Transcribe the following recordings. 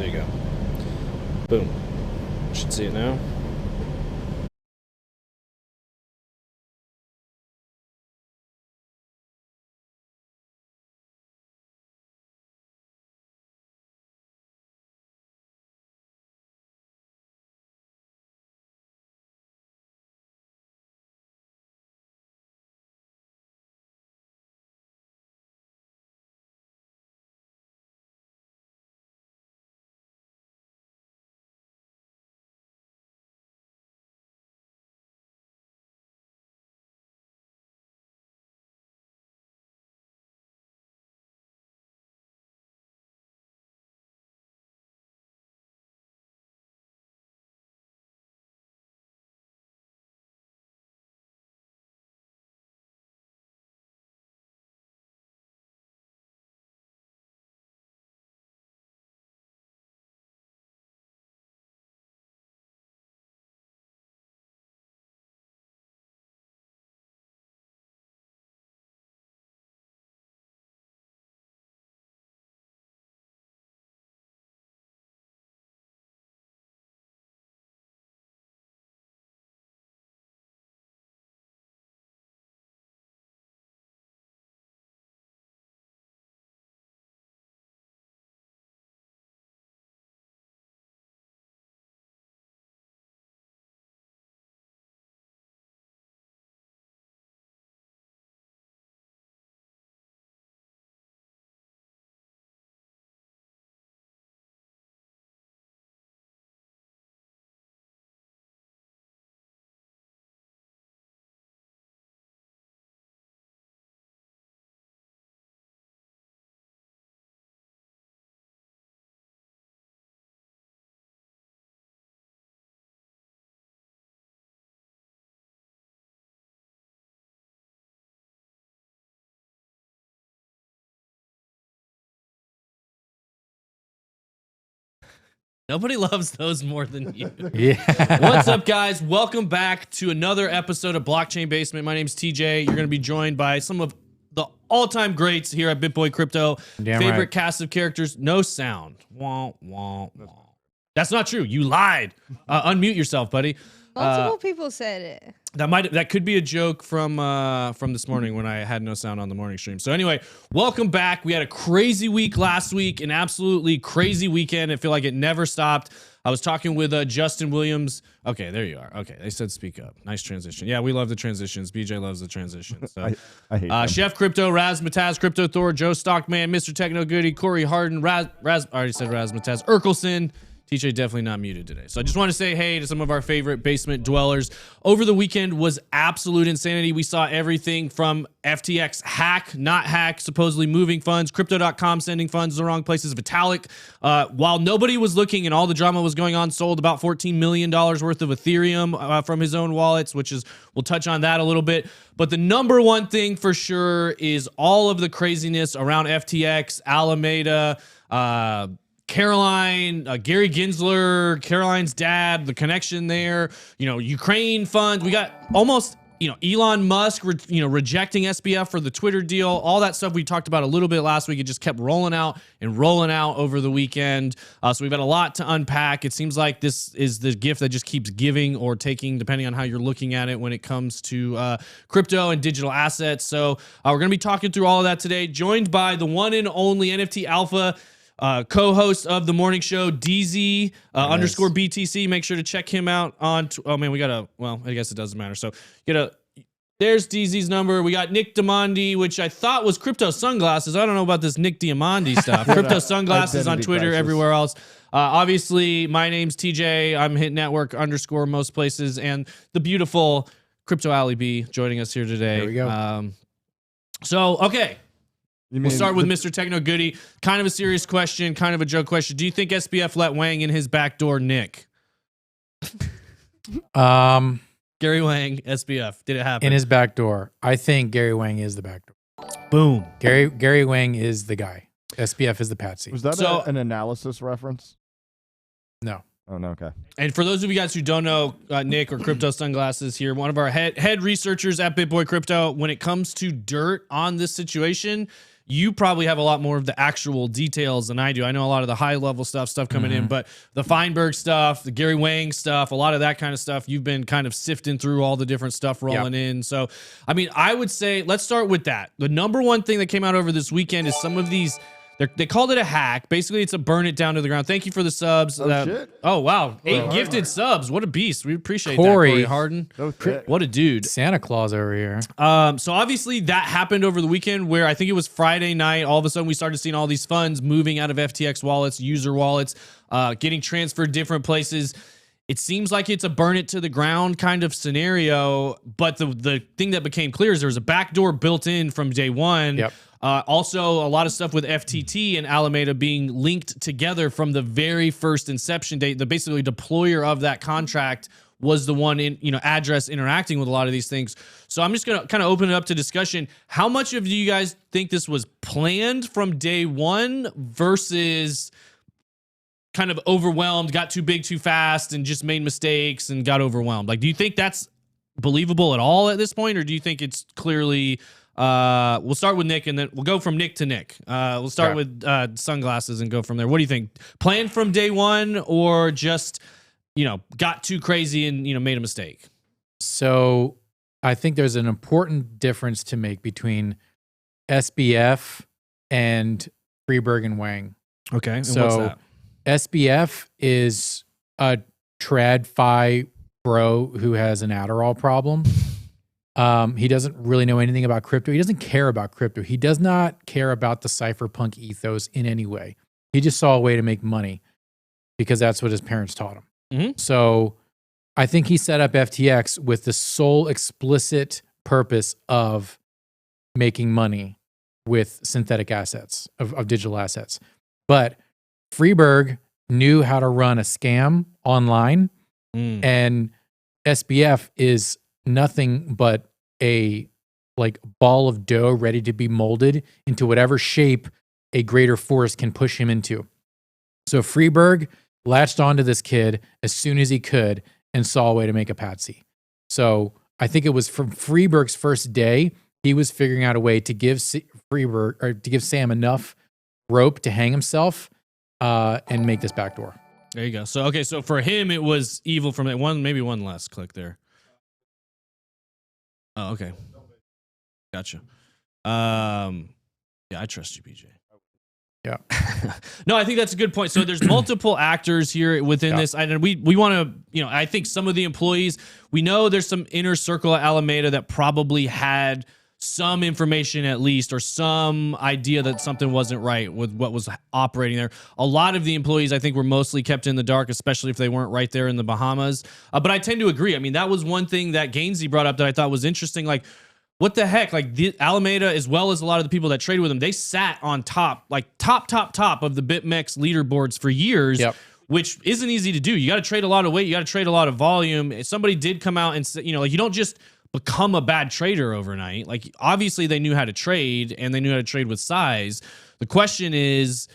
There you go. Boom. Should see it now. Nobody loves those more than you. Yeah. What's up, guys? Welcome back to another episode of Blockchain Basement. My name's TJ. You're going to be joined by some of the all-time greats here at BitBoy Crypto. Damn Favorite right. cast of characters, no sound. Wah, wah, wah. That's not true. You lied. Unmute yourself, buddy. Multiple people said it. That could be a joke from this morning when I had no sound on the morning stream. So anyway, welcome back. We had a crazy week last week, an absolutely crazy weekend. I feel like it never stopped. I was talking with Justin Williams. Okay, there you are. Okay, they said speak up. Nice transition. Yeah, we love the transitions. BJ loves the transitions. So, I hate them. Chef Crypto, Razmataz, Crypto Thor, Joe Stockman, Mr. Techno Goody, Corey Harden, I already said Razmataz, Urkelson. TJ definitely not muted today. So I just want to say hey to some of our favorite basement dwellers. Over the weekend was absolute insanity. We saw everything from FTX hack, not hack, supposedly moving funds, crypto.com sending funds to the wrong places, Vitalik. While nobody was looking and all the drama was going on, sold about $14 million worth of Ethereum from his own wallets, which is, we'll touch on that a little bit. But the number one thing for sure is all of the craziness around FTX, Alameda, Caroline, Gary Gensler, Caroline's dad, the connection there, Ukraine funds. We got almost, Elon Musk, rejecting SBF for the Twitter deal, all that stuff we talked about a little bit last week. It just kept rolling out over the weekend. So we've got a lot to unpack. It seems like this is the gift that just keeps giving or taking, depending on how you're looking at it when it comes to crypto and digital assets. So we're going to be talking through all of that today, joined by the one and only NFT Alpha co-host of the morning show, DZ underscore BTC. Make sure to check him out on. Oh man, we got I guess it doesn't matter. So there's DZ's number. We got Nick Diamandi, which I thought was Crypto Sunglasses. I don't know about this Nick Diamandi stuff. Crypto Sunglasses on Twitter, crisis. Everywhere else. Obviously, my name's TJ. I'm Hit Network underscore most places, and the beautiful Crypto Alley B joining us here today. There we go. Okay. We'll start with Mr. Techno Goody. Kind of a serious question, kind of a joke question. Do you think SBF let Wang in his backdoor Nick? Gary Wang, SBF. Did it happen? In his backdoor. I think Gary Wang is the backdoor. Boom. Gary Wang is the guy. SBF is the patsy. Was that an analysis reference? No. Oh, no, okay. And for those of you guys who don't know, Nick or Crypto Sunglasses here, one of our head researchers at BitBoy Crypto, when it comes to dirt on this situation, you probably have a lot more of the actual details than I do. I know a lot of the high level stuff coming in, but the Feinberg stuff, the Gary Wang stuff, a lot of that kind of stuff, you've been kind of sifting through all the different stuff rolling in. So, I mean, I would say let's start with that. The number one thing that came out over this weekend is some of these. They called it a hack. Basically, it's a burn it down to the ground. Thank you for the subs. Shit. Oh, wow. 8 gifted subs. What a beast. We appreciate Corey. that, Corey Harden. What a dude. Santa Claus over here. So obviously that happened over the weekend where I think it was Friday night. All of a sudden we started seeing all these funds moving out of FTX wallets, user wallets, getting transferred different places. It seems like it's a burn it to the ground kind of scenario. But the thing that became clear is there was a backdoor built in from day one. Yep. Also, a lot of stuff with FTT and Alameda being linked together from the very first inception date. The basically deployer of that contract was the one in address interacting with a lot of these things. So I'm just gonna kind of open it up to discussion. How much of you guys think this was planned from day one versus kind of overwhelmed, got too big too fast, and just made mistakes and got overwhelmed? Like, do you think that's believable at all at this point, or do you think it's clearly? We'll start with Nick and then we'll go from Nick to Nick. We'll start with sunglasses and go from there. What do you think? Planned from day one or just, got too crazy and, made a mistake? So I think there's an important difference to make between SBF and Freeberg and Wang. Okay. And so what's that? SBF is a TradFi bro who has an Adderall problem. He doesn't really know anything about crypto. He doesn't care about crypto. He does not care about the Cypherpunk ethos in any way. He just saw a way to make money because that's what his parents taught him. Mm-hmm. So I think he set up FTX with the sole explicit purpose of making money with synthetic assets, of digital assets. But Freeberg knew how to run a scam online, and SBF is nothing but a ball of dough ready to be molded into whatever shape a greater force can push him into. So Freeberg latched onto this kid as soon as he could and saw a way to make a patsy. So I think it was from Freeberg's first day, he was figuring out a way to give Sam enough rope to hang himself and make this backdoor. There you go. So, okay. So for him, it was evil from maybe one last click there. Oh, okay. Gotcha. Yeah, I trust you, PJ. Yeah. No, I think that's a good point. So there's multiple actors here within this. And we want to, I think some of the employees, we know there's some inner circle at Alameda that probably had some information at least, or some idea that something wasn't right with what was operating there. A lot of the employees, I think, were mostly kept in the dark, especially if they weren't right there in the Bahamas. But I tend to agree. I mean, that was one thing that Gainsey brought up that I thought was interesting. Like, what the heck? Like, the Alameda, as well as a lot of the people that traded with them, they sat on top, like top of the BitMEX leaderboards for years. Yep. Which isn't easy to do. You got to trade a lot of weight. You got to trade a lot of volume. Somebody did come out and say, you don't just become a bad trader overnight. Like, obviously they knew how to trade, and they knew how to trade with size. The question is,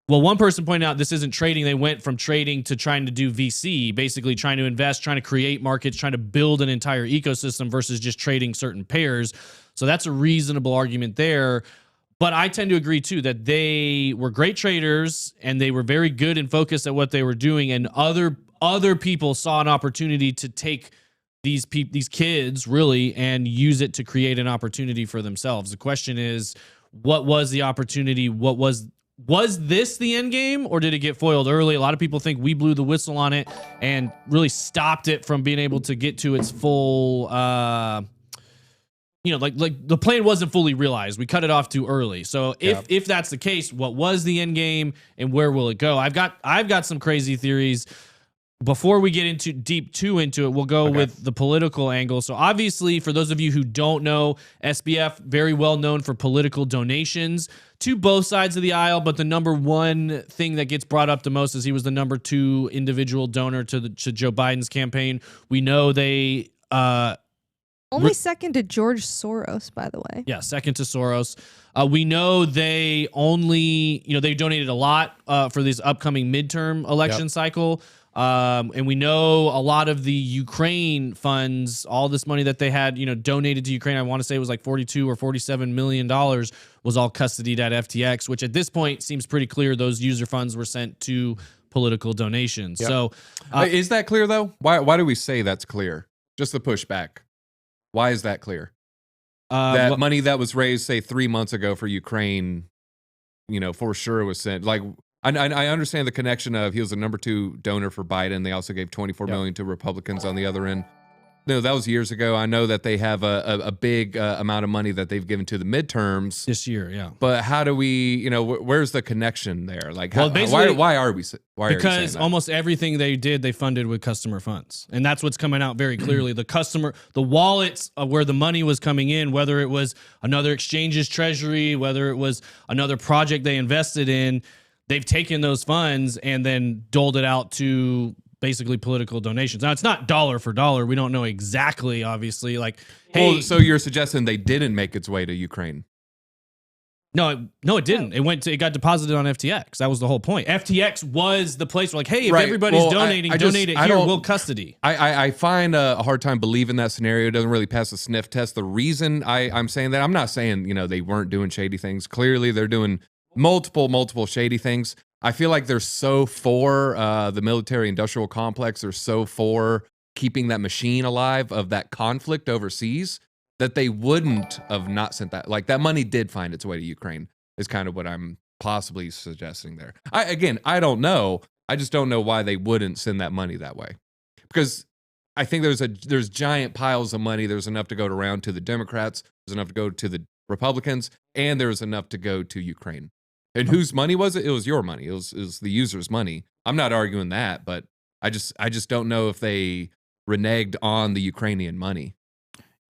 well, one person pointed out this isn't trading. They went from trading to trying to do VC, basically trying to invest, trying to create markets, trying to build an entire ecosystem versus just trading certain pairs. So that's a reasonable argument there. But I tend to agree too that they were great traders and they were very good and focused at what they were doing, and other people saw an opportunity to take these kids really and use it to create an opportunity for themselves. The question is, what was the opportunity? Was this the end game, or did it get foiled early? A lot of people think we blew the whistle on it and really stopped it from being able to get to its full, like the plan wasn't fully realized. We cut it off too early. So if that's the case, what was the end game and where will it go? I've got some crazy theories. Before we get into it, we'll go with the political angle. So obviously, for those of you who don't know, SBF, very well known for political donations to both sides of the aisle. But the number one thing that gets brought up the most is he was the number 2 individual donor to Joe Biden's campaign. We know they only second to George Soros, by the way. Yeah, second to Soros. We know they only, they donated a lot for this upcoming midterm election cycle. And we know a lot of the Ukraine funds, all this money that they had, donated to Ukraine. I want to say it was like $42 or $47 million was all custodied at FTX, which at this point seems pretty clear. Those user funds were sent to political donations. Yep. So is that clear though? Why do we say that's clear? Just the pushback. Why is that clear? That money that was raised, say 3 months ago for Ukraine, for sure was sent. Like, I understand the connection of he was the number 2 donor for Biden. They also gave $24 million to Republicans on the other end. No, that was years ago. I know that they have a big amount of money that they've given to the midterms this year, yeah. But how do we, where's the connection there? Like, Well, basically- why are you saying Because that? almost everything they did, they funded with customer funds. And that's what's coming out very clearly. The wallets of where the money was coming in, whether it was another exchange's treasury, whether it was another project they invested in, they've taken those funds and then doled it out to basically political donations. Now, it's not dollar for dollar. We don't know exactly, obviously. Like, hey, Well, so you're suggesting they didn't make its way to Ukraine? No, it didn't. It got deposited on FTX. That was the whole point. FTX was the place where, like, hey, if Right. everybody's Well, donating, I donate it I here. don't- We'll custody. I find a hard time believing that scenario. It doesn't really pass the sniff test. The reason I'm saying that, I'm not saying, they weren't doing shady things. Clearly, they're doing multiple shady things. I feel like they're so for the military-industrial complex. They're so for keeping that machine alive of that conflict overseas that they wouldn't have not sent that. Like, that money did find its way to Ukraine is kind of what I'm possibly suggesting there. I don't know. I just don't know why they wouldn't send that money that way. Because I think there's giant piles of money. There's enough to go around to the Democrats. There's enough to go to the Republicans. And there's enough to go to Ukraine. And whose money was it? It was your money. It was the user's money. I'm not arguing that, but I just don't know if they reneged on the Ukrainian money.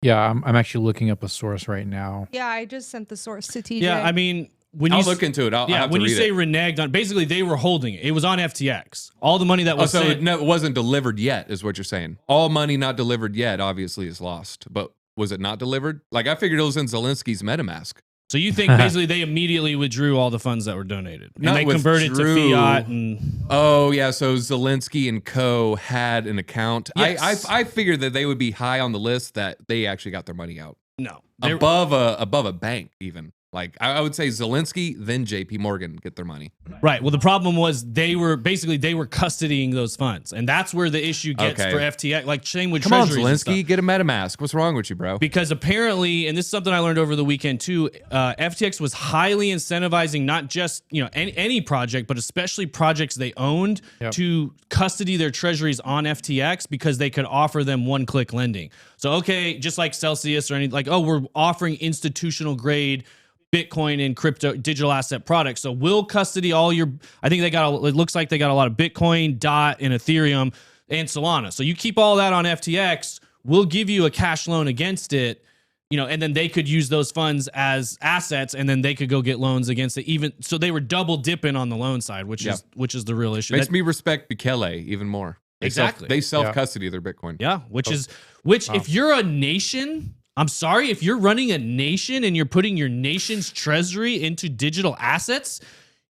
Yeah, I'm actually looking up a source right now. Yeah, I just sent the source to TJ. Yeah, I mean, when I'll you look into it. I'll have when to you read say it. reneged on, basically they were holding it. It was on FTX. All the money that was so sent. it wasn't delivered yet, is what you're saying. All money not delivered yet, obviously, is lost. But was it not delivered? Like, I figured it was in Zelensky's MetaMask. So you think basically they immediately withdrew all the funds that were donated, and Not they converted to withdrew. fiat and. Oh yeah, so Zelensky and co had an account. Yes. I figured that they would be high on the list that they actually got their money out No, above a bank even. Like, I would say Zelensky, then JP Morgan get their money. right. Well, the problem was they were custodying those funds, and that's where the issue gets Okay. for FTX. Like, same with Come on, treasuries and stuff. Zelensky, get a MetaMask. What's wrong with you, bro? Because apparently, and this is something I learned over the weekend too, FTX was highly incentivizing not just any project, but especially projects they owned to custody their treasuries on FTX because they could offer them one-click lending. So okay, just like Celsius or any we're offering institutional grade Bitcoin and crypto digital asset products. So we'll custody all your. I think it looks like they got a lot of Bitcoin, DOT, and Ethereum and Solana. So you keep all that on FTX. We'll give you a cash loan against it, and then they could use those funds as assets, and then they could go get loans against it. Even so, they were double dipping on the loan side, which is the real issue. Makes me respect Bukele even more. Exactly. They self custody their Bitcoin. Yeah, if you're a nation, I'm sorry, if you're running a nation and you're putting your nation's treasury into digital assets,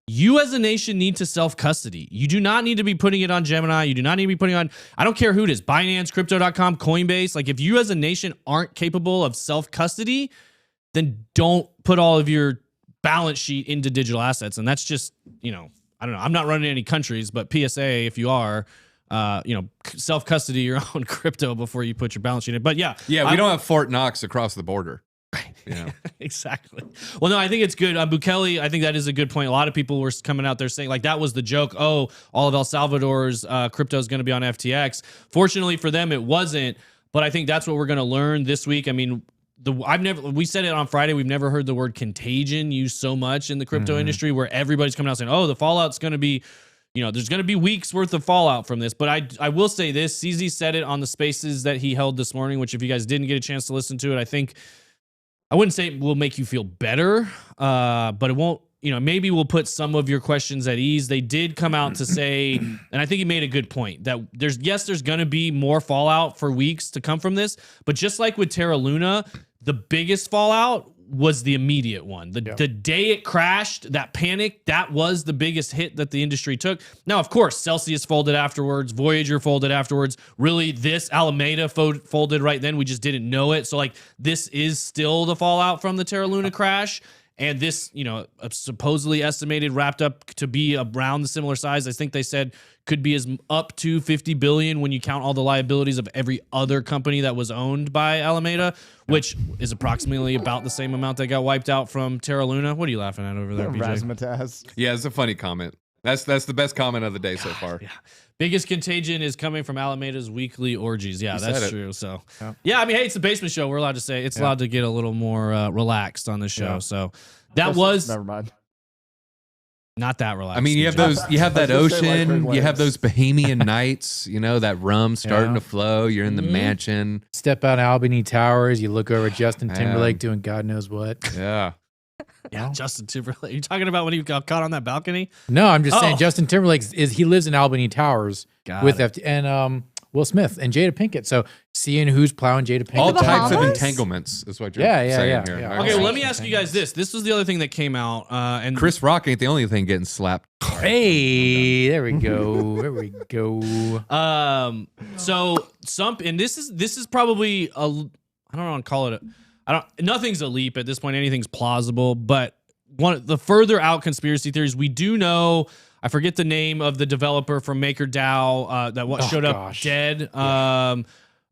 you as a nation need to self-custody. You do not need to be putting it on Gemini. You do not need to be putting on, I don't care who it is, Binance, Crypto.com, Coinbase. Like, if you as a nation aren't capable of self-custody, then don't put all of your balance sheet into digital assets. And that's just, I don't know. I'm not running any countries, but PSA, if you are, self-custody your own crypto before you put your balance sheet in. But yeah, we don't have Fort Knox across the border. Exactly. Well, no, I think it's good. Bukele, I think that is a good point. A lot of people were coming out there saying, like, that was the joke. Oh, all of El Salvador's crypto is going to be on FTX. Fortunately for them, it wasn't. But I think that's what we're going to learn this week. I mean, we said it on Friday. We've never heard the word contagion used so much in the crypto industry, where everybody's coming out saying, oh, the fallout's going to be, there's going to be weeks worth of fallout from this. But I will say this, CZ said it on the spaces that he held this morning, which if you guys didn't get a chance to listen to it, I wouldn't say it will make you feel better, but it won't, maybe we'll put some of your questions at ease. They did come out to say, and I think he made a good point, that there's going to be more fallout for weeks to come from this. But just like with Terra Luna, the biggest fallout was the immediate one. The day it crashed, that panic, that was the biggest hit that the industry took. Now, of course, Celsius folded afterwards, Voyager folded afterwards. Really, this Alameda folded right then. We just didn't know it. So like this is still the fallout from the Terra Luna crash. And this, you know, supposedly estimated wrapped up to be around the similar size. I think they said could be as up to 50 billion when you count all the liabilities of every other company that was owned by Alameda, which is approximately about the same amount that got wiped out from Terra Luna. What are you laughing at over there, BJ? Razzmatazz. Yeah, it's a funny comment. That's the best comment of the day so far. Yeah. Biggest contagion is coming from Alameda's weekly orgies. Yeah, You that's said it. true. So, yeah, I mean, hey, it's the basement show. We're allowed to say it's allowed to get a little more relaxed on the show. Yeah. So that was Never mind. not that relaxed. I mean, you have BJ. you have that I was gonna say, like, ocean, Rick you have Williams. those Bahamian nights, you know, that rum starting Yeah. to flow. You're in the mansion. Step out Albany Towers, you look over at Justin Man. Timberlake doing God knows what. Yeah. Yeah, Justin Timberlake. You talking about when he got caught on that balcony? No, I'm just Oh. saying Justin Timberlake he lives in Albany Towers Got with it. and Will Smith and Jada Pinkett. So seeing who's plowing Jada Pinkett. All the types of Bahamas? entanglements is what you're Yeah, saying yeah, here. yeah. All right. Okay, well, Right. let me ask you guys this. This was the other thing that came out. And Chris Rock ain't the only thing getting slapped. Hey, there we go. There we go. So and this is probably I don't want to call it nothing's a leap at this point. Anything's plausible, but the further out conspiracy theories, we do know, I forget the name of the developer from MakerDAO that showed up gosh. dead a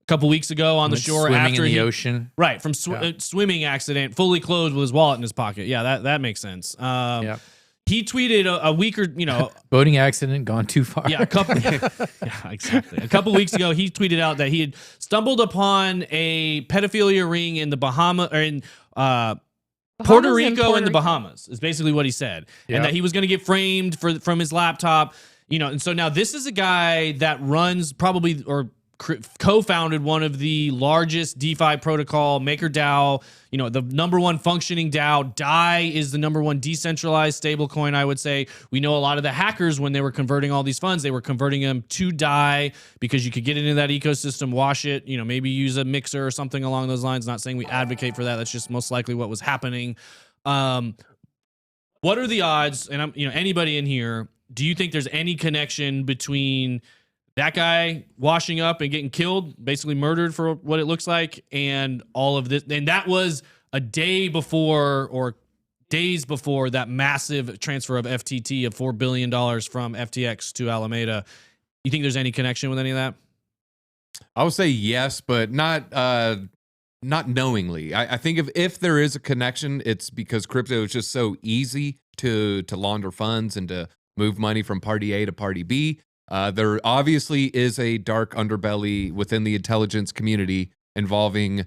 couple weeks ago on the shore Swimming after in the he, ocean. right, from swimming accident, fully clothed with his wallet in his pocket. Yeah, that makes sense. Yeah. He tweeted a week or, you know, Boating accident gone too far. yeah, yeah, exactly. A couple weeks ago, he tweeted out that he had stumbled upon a pedophilia ring in the Bahamas, or in Puerto Rico and the Bahamas, is basically what he said, Yeah. and that he was going to get framed from his laptop, you know. And so now this is a guy that runs probably or co-founded one of the largest DeFi protocol, MakerDAO, you know, the number one functioning DAO. DAI is the number one decentralized stablecoin, I would say. We know a lot of the hackers, when they were converting all these funds, they were converting them to DAI because you could get into that ecosystem, wash it, you know, maybe use a mixer or something along those lines. Not saying we advocate for that. That's just most likely what was happening. What are the odds? And anybody in here, do you think there's any connection between that guy washing up and getting killed, basically murdered for what it looks like, and all of this? And that was a day before or days before that massive transfer of FTT of $4 billion from FTX to Alameda. You think there's any connection with any of that? I would say yes, but not knowingly. I think if there is a connection, it's because crypto is just so easy to launder funds and to move money from party A to party B. There obviously is a dark underbelly within the intelligence community involving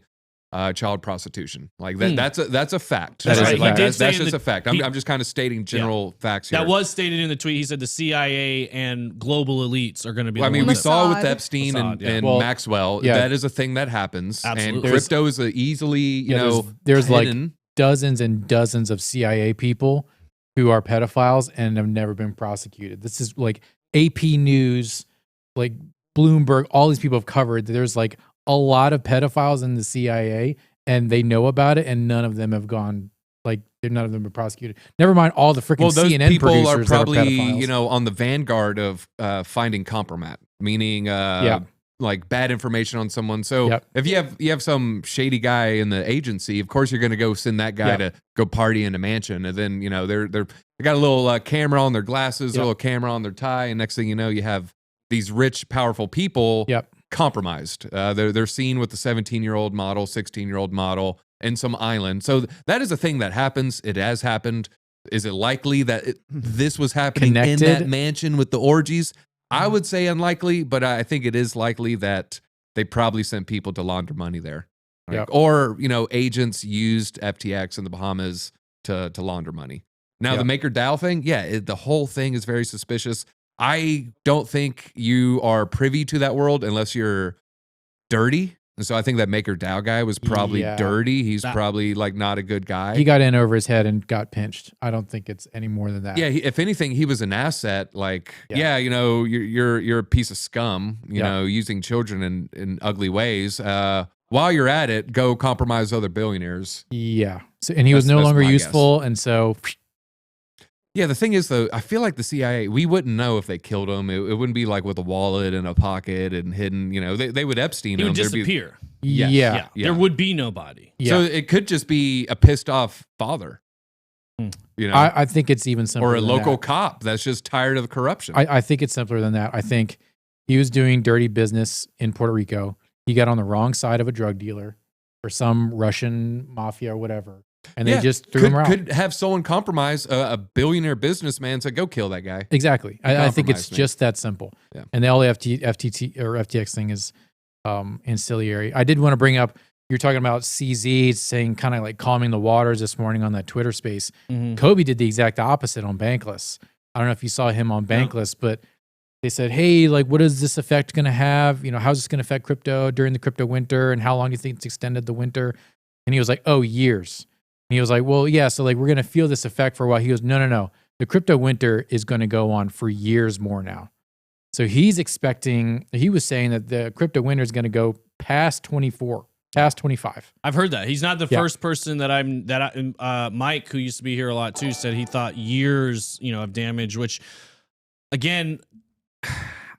child prostitution. Like that's a fact. That is right? a Like, fact. that's Did say just in a fact. I'm just kind of stating general facts here. That was stated in the tweet. He said the CIA and global elites are going to be. Well, I the mean, we ones that- saw with Facade. Epstein Facade, yeah. and Well, Maxwell, yeah. that is a thing that happens. Absolutely. And crypto is a easily, you know, there's like hidden. dozens and dozens of CIA people who are pedophiles and have never been prosecuted. This is like AP News, like Bloomberg, all these people have covered. There's like a lot of pedophiles in the CIA and they know about it and none of them have gone, like none of them have been prosecuted. Never mind all the freaking Well, those CNN people producers are probably, that are pedophiles. you know, on the vanguard of finding compromat, meaning like bad information on someone. So Yep. if you have some shady guy in the agency, of course you're going to go send that guy Yep. to go party in a mansion, and then you know they got a little camera on their glasses, a Yep. little camera on their tie, and next thing you know, you have these rich, powerful people Yep. compromised. They're seen with the 17-year-old model, 16-year-old model in some island. So that is a thing that happens. It has happened. Is it likely that this was happening in Connected? that mansion with the orgies? I would say unlikely, but I think it is likely that they probably sent people to launder money there. Like, Yep. Or, you know, agents used FTX in the Bahamas to launder money. Now, Yep. the MakerDAO thing, yeah, the whole thing is very suspicious. I don't think you are privy to that world unless you're dirty. And so I think that MakerDAO guy was probably Yeah. dirty. He's That- probably like not a good guy. He got in over his head and got pinched. I don't think it's any more than that. Yeah, if anything, he was an asset. Like, Yeah. yeah, you know, you're a piece of scum. You Yeah. know, using children in ugly ways. While you're at it, go compromise other billionaires. Yeah. So, and he was no That's longer my guess. useful, and so Yeah, the thing is, though, I feel like the CIA, we wouldn't know if they killed him. It wouldn't be like with a wallet in a pocket and hidden. You know, they would Epstein He him. would There'd be- disappear. Yes. yeah, Yeah. There would be nobody. yeah. So it could just be a pissed off father. You know, I think it's even simpler or a than local that. cop that's just tired of corruption. I think it's simpler than that. I think he was doing dirty business in Puerto Rico. He got on the wrong side of a drug dealer or some Russian mafia or whatever, and they just threw him out. Could have someone compromise a billionaire businessman, said, "Go kill that guy." Exactly. I think it's Compromise me. just that simple. Yeah. And the FTT or FTX thing is ancillary. I did want to bring up, you're talking about CZ saying kind of like calming the waters this morning on that Twitter space. Mhm. Kobe did the exact opposite on Bankless. I don't know if you saw him on Bankless, but they said, hey, like, what is this effect going to have? You know, how's this going to affect crypto during the crypto winter? And how long do you think it's extended the winter? And he was like, oh, years. And he was like, well, yeah, so like we're going to feel this effect for a while. He goes, no. The crypto winter is going to go on for years more now. So he was saying that the crypto winter is going to go past 24, past 25. I've heard that. He's not the Yeah. first person Mike, who used to be here a lot too, said he thought years, of damage, which again,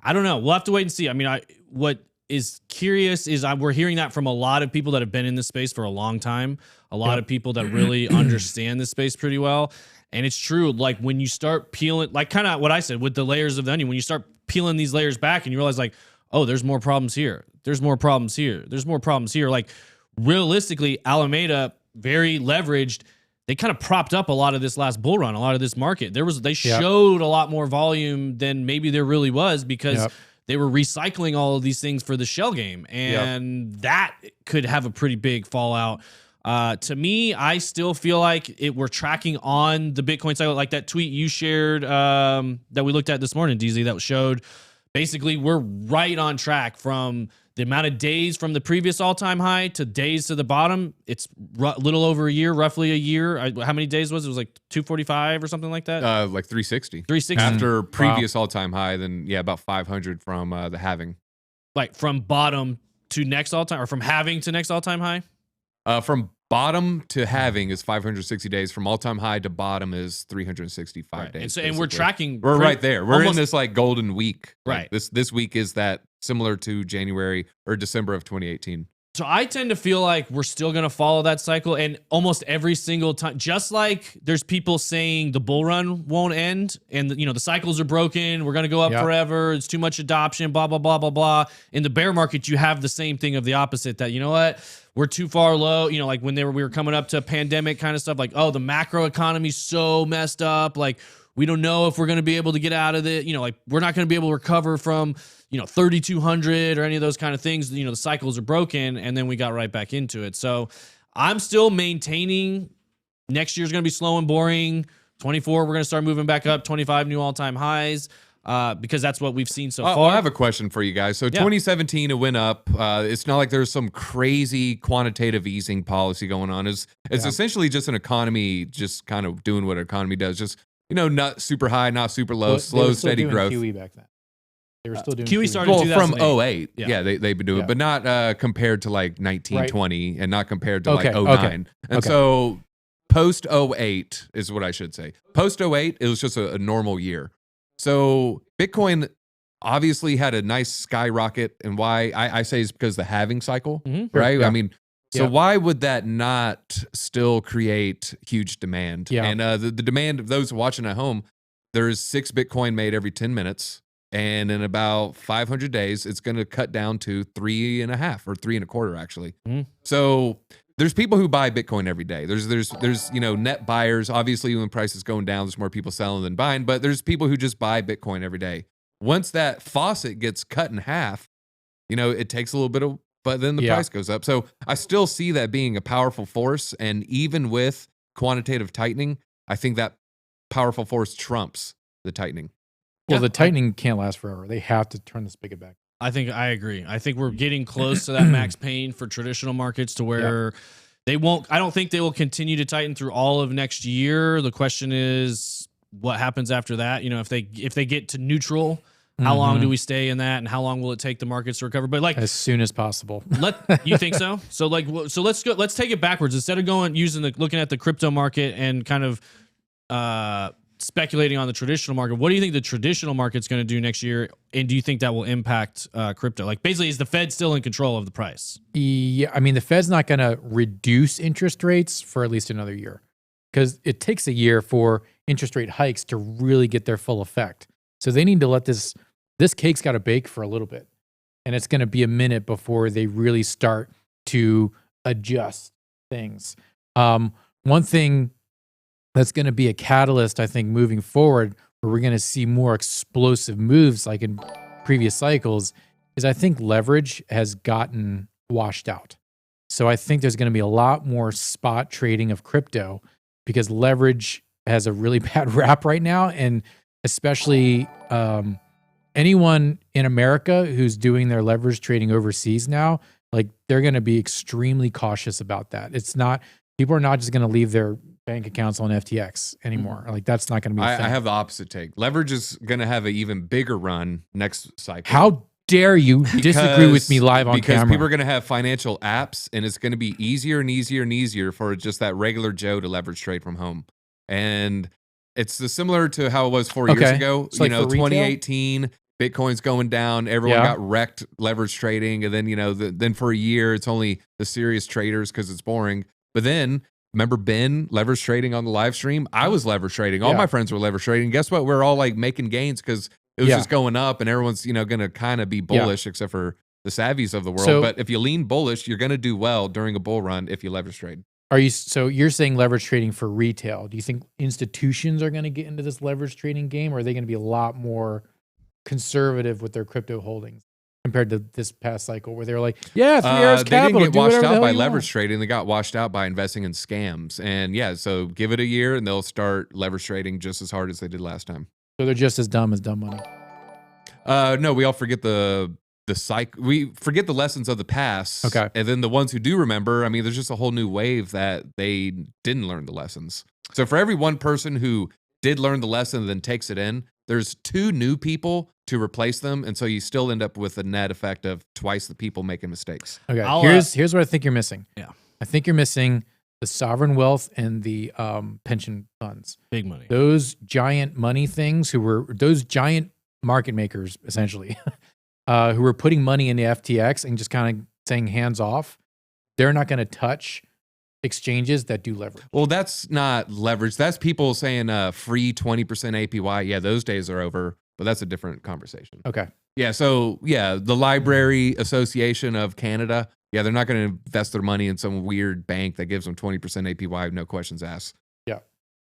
I don't know. We'll have to wait and see. I mean, what is curious is we're hearing that from a lot of people that have been in this space for a long time, a lot of people that really understand this space pretty well. And it's true. Like when you start peeling, like kind of what I said with the layers of the onion, when you start peeling these layers back and you realize like, oh, there's more problems here. There's more problems here. There's more problems here. Like realistically, Alameda, very leveraged. They kind of propped up a lot of this last bull run, a lot of this market. They showed a lot more volume than maybe there really was because they were recycling all of these things for the shell game. And that could have a pretty big fallout. To me, I still feel like we're tracking on the Bitcoin cycle, like that tweet you shared that we looked at this morning, DZ, that showed basically we're right on track from the amount of days from the previous all-time high to days to the bottom. It's a little over a year, roughly a year. How many days was it? It was like 245 or something like that? Like 360. 360. After previous all-time high, then about 500 from the halving. Like from bottom to next all-time, or from halving to next all-time high? From bottom to halving is 560 days. From all-time high to bottom is 365 days. And we're basically. tracking. We're right there. We're almost in this like golden week. Right. Like, this week is that similar to January or December of 2018. So I tend to feel like we're still going to follow that cycle, and almost every single time, just like there's people saying the bull run won't end and the cycles are broken, we're going to go up forever, it's too much adoption, blah, blah, blah, blah, blah. In the bear market, you have the same thing of the opposite, that, you know what, we're too far low, like when we were coming up to pandemic kind of stuff, like, oh, the macro economy's so messed up, like we don't know if we're going to be able to get out of it, like we're not going to be able to recover from 3,200 or any of those kind of things. The cycles are broken, and then we got right back into it. So I'm still maintaining next year's going to be slow and boring. 24, we're going to start moving back up. 25 new all-time highs, because that's what we've seen so far. I have a question for you guys. So 2017, it went up. It's not like there's some crazy quantitative easing policy going on. It's essentially just an economy just kind of doing what an economy does. Just, not super high, not super low, slow, steady growth. QE back then. They were still doing QE started in from 2008. 08. Yeah, they've been doing it, but not compared to like 1920 and not compared to like 09. And so post 08 is what I should say. Post 08, it was just a normal year. So Bitcoin obviously had a nice skyrocket. And why I say is because the halving cycle, right? Yeah. I mean, so why would that not still create huge demand? Yeah. And the demand of those watching at home, there's 6 Bitcoin made every 10 minutes. And in about 500 days, it's going to cut down to 3.5 or 3.25, actually. So there's people who buy Bitcoin every day. There's net buyers. Obviously, when price is going down, there's more people selling than buying. But there's people who just buy Bitcoin every day. Once that faucet gets cut in half, it takes a little bit of, but then the price goes up. So I still see that being a powerful force. And even with quantitative tightening, I think that powerful force trumps the tightening. Well, the tightening can't last forever. They have to turn the spigot back. I agree. I think we're getting close to that max pain for traditional markets to where they won't. I don't think they will continue to tighten through all of next year. The question is what happens after that. If they get to neutral, How long Mhm. do we stay in that, and how long will it take the markets to recover? But like, As soon as possible. you think so? So like, so let's go. Let's take it backwards. Instead of looking at the crypto market and kind of speculating on the traditional market, what do you think the traditional market's going to do next year? And do you think that will impact crypto? Like, basically, is the Fed still in control of the price? Yeah, I mean, the Fed's not going to reduce interest rates for at least another year because it takes a year for interest rate hikes to really get their full effect. So they need to let this cake's got to bake for a little bit. And it's going to be a minute before they really start to adjust things. One thing that's going to be a catalyst, I think, moving forward, where we're going to see more explosive moves like in previous cycles, is I think leverage has gotten washed out. So I think there's going to be a lot more spot trading of crypto because leverage has a really bad rap right now. And especially anyone in America who's doing their leverage trading overseas now, like they're going to be extremely cautious about that. People are not just going to leave their bank accounts on FTX anymore. Like that's not going to be a thing. I have the opposite take. Leverage is going to have an even bigger run next cycle. How dare you disagree with me live on because camera? people are going to have financial apps, and it's going to be easier and easier and easier for just that regular Joe to leverage trade from home. And it's similar to how it was 4 years ago. So like for retail? 2018, Bitcoin's going down. Everyone Yeah. got wrecked leverage trading. And then, then for a year, it's only the serious traders because it's boring. But then, remember Ben leverage trading on the live stream? I was leverage trading. All Yeah. my friends were leverage trading. Guess what? We're all like making gains because it was Yeah. just going up, and everyone's going to kind of be bullish, except for the savvies of the world. So- but if you lean bullish, you're going to do well during a bull run if you leverage trade. So you're saying leverage trading for retail. Do you think institutions are going to get into this leverage trading game, or are they going to be a lot more conservative with their crypto holdings compared to this past cycle where they were like, yeah, 3 hours They capital, didn't get do washed whatever the out hell by you leverage want. trading. They got washed out by investing in scams. And yeah, so give it a year and they'll start leverage trading just as hard as they did last time. So they're just as dumb as dumb money. No, we all forget the cycle. We forget the lessons of the past. Okay. And then the ones who do remember, I mean, there's just a whole new wave that they didn't learn the lessons. So for every one person who did learn the lesson and then takes it in, there's 2 new people to replace them. And so you still end up with a net effect of twice the people making mistakes. Okay. I'll, Here's what I think you're missing. Yeah. I think you're missing the sovereign wealth and the pension funds. Big money. Those giant money things those giant market makers, essentially, who were putting money into FTX and just kind of saying hands off, they're not going to touch exchanges that do leverage. Well, that's not leverage. That's people saying free 20% APY. Yeah, those days are over, but that's a different conversation. Okay. Yeah, so yeah, the Library Association of Canada, yeah, they're not going to invest their money in some weird bank that gives them 20% APY, no questions asked.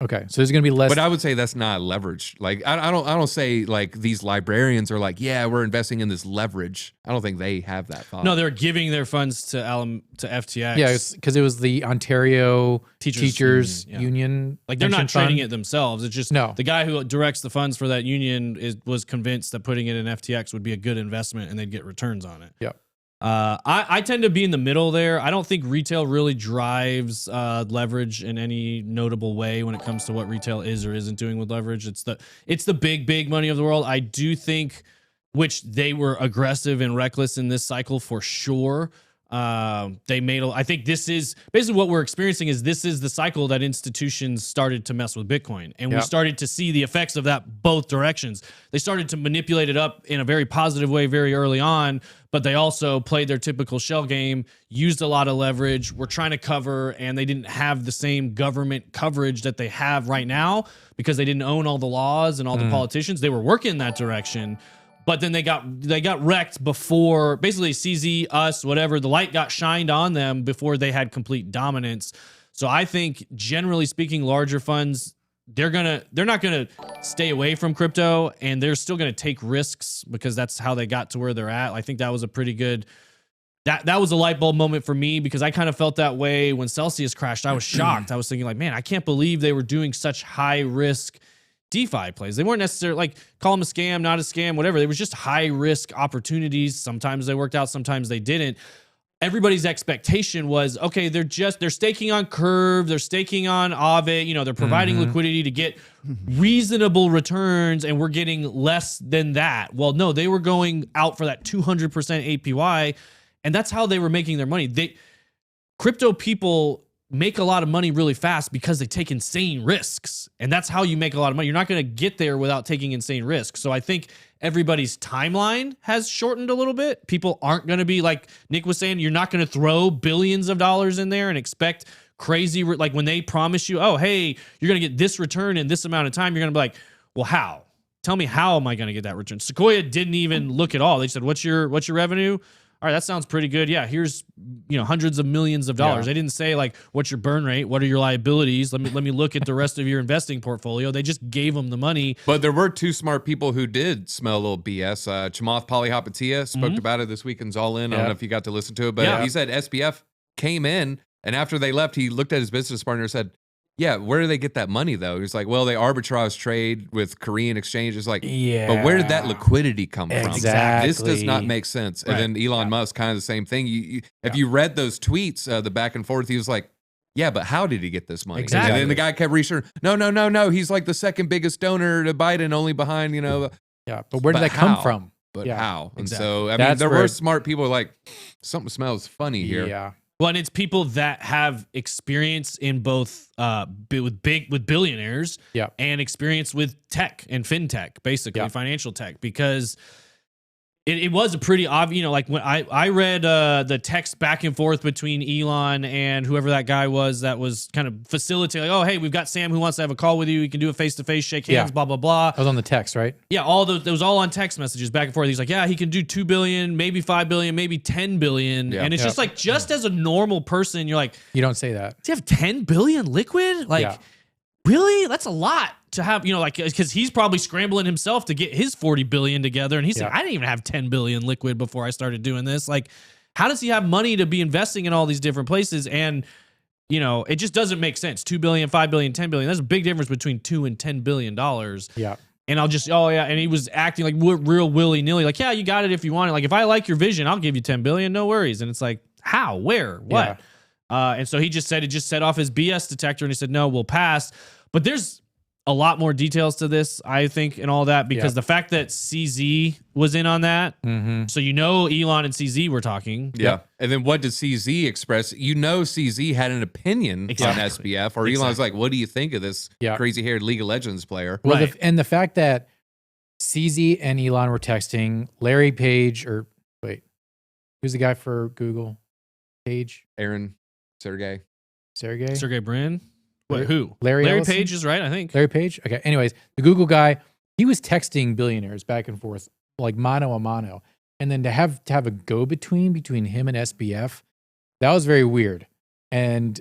Okay. So there's going to be less. But I would say that's not leverage. Like I don't say like these librarians are like, yeah, we're investing in this leverage. I don't think they have that thought. No, they're giving their funds to FTX. Yeah, because it was the Ontario Teachers Teachers Union, yeah. Union. Like they're not pension trading fund. it themselves. It's just No. the guy who directs the funds for that union was convinced that putting it in FTX would be a good investment and they'd get returns on it. Yep. I tend to be in the middle there. I don't think retail really drives leverage in any notable way when it comes to what retail is or isn't doing with leverage. It's the big money of the world. I do think, which they were aggressive and reckless in this cycle for sure. I think this is basically what we're experiencing this is the cycle that institutions started to mess with Bitcoin. And we Yep. started to see the effects of that both directions. They started to manipulate it up in a very positive way very early on, but they also played their typical shell game, used a lot of leverage, were trying to cover, and they didn't have the same government coverage that they have right now because they didn't own all the laws and all the politicians. They were working in that direction. But then they got wrecked before basically CZ, us, whatever, the light got shined on them before they had complete dominance. So I think generally speaking, larger funds, they're not gonna stay away from crypto, and they're still gonna take risks because that's how they got to where they're at. I think that was a pretty good that was a light bulb moment for me because I kind of felt that way when Celsius crashed. I was shocked. I was thinking like, man, I can't believe they were doing such high risk DeFi plays. They weren't necessarily like call them a scam, not a scam, whatever. They were just high risk opportunities. Sometimes they worked out, sometimes they didn't. everybody's expectation was, okay, they're staking on Curve, they're staking on Aave, you know, they're providing liquidity to get reasonable returns, and we're getting less than that. Well, no, they were going out for that 200% APY, and that's how they were making their money. Crypto people make a lot of money really fast because they take insane risks, and that's how you make a lot of money. You're not going to get there without taking insane risks. So I think everybody's timeline has shortened a little bit. People aren't going to be, like Nick was saying, you're not going to throw billions of dollars in there and expect crazy, like when they promise you, oh, hey, you're going to get this return in this amount of time, you're going to be like, well, how? Tell me, how am I going to get that return? Sequoia didn't even look at all. They said, what's your revenue? All right, that sounds pretty good. Yeah, here's, you know, hundreds of millions of dollars. They didn't say, like, what's your burn rate? What are your liabilities? Let me look at the rest of your investing portfolio. They just gave them the money. But there were two smart people who did smell a little BS. Chamath Palihapitiya spoke about it this week in All In. I don't know if you got to listen to it, but he said SBF came in, and after they left, he looked at his business partner and said, yeah, where do they get that money, though? He's like, well, they arbitrage trade with Korean exchange. It's like, but where did that liquidity come from? Exactly. This does not make sense. And then Elon Musk, kind of the same thing. If you read those tweets, the back and forth, he was like, yeah, but how did he get this money? Exactly. And then the guy kept reassuring, no. He's like the second biggest donor to Biden, only behind, you know. Yeah, but where did that come from? But how? And so, I mean, That's there where were smart people like, something smells funny here. Yeah. Well, and it's people that have experience in both with billionaires and experience with tech and fintech, basically financial tech, because it was a pretty obvious, you know, like when I read the text back and forth between Elon and whoever that guy was that was kind of facilitating, like, oh, hey, we've got Sam who wants to have a call with you. You can do a face-to-face, shake hands, blah, blah, blah. That was on the text, right? Yeah, all those, it was all on text messages back and forth. He's like, yeah, he can do 2 billion, maybe 5 billion, maybe 10 billion. And it's just like, just as a normal person, you're like, you don't say that. Do you have 10 billion liquid? Like, really? That's a lot to have, you know, like, because he's probably scrambling himself to get his 40 billion together. And he's like, I didn't even have 10 billion liquid before I started doing this. Like, how does he have money to be investing in all these different places? And, you know, it just doesn't make sense. 2 billion, 5 billion, 10 billion. There's a big difference between $2 and $10 billion. Yeah. And I'll just, and he was acting like real willy-nilly. Like, yeah, you got it if you want it. Like, if I like your vision, I'll give you 10 billion. No worries. And it's like, how? Where? What? And so he just said, it just set off his BS detector, and he said, no, we'll pass. But there's a lot more details to this, I think, and all that, because the fact that CZ was in on that, so you know Elon and CZ were talking. Yeah. And then what did CZ express? You know CZ had an opinion on SBF, or Elon's like, what do you think of this crazy-haired League of Legends player? Well, and the fact that CZ and Elon were texting, Larry Page, or wait, who's the guy for Google? Page? Aaron, Sergey Brin? Wait, who? Larry Page is right, I think. Larry Page? Okay. Anyways, the Google guy, he was texting billionaires back and forth, like mano a mano. And then to have a go-between between him and SBF, that was very weird. And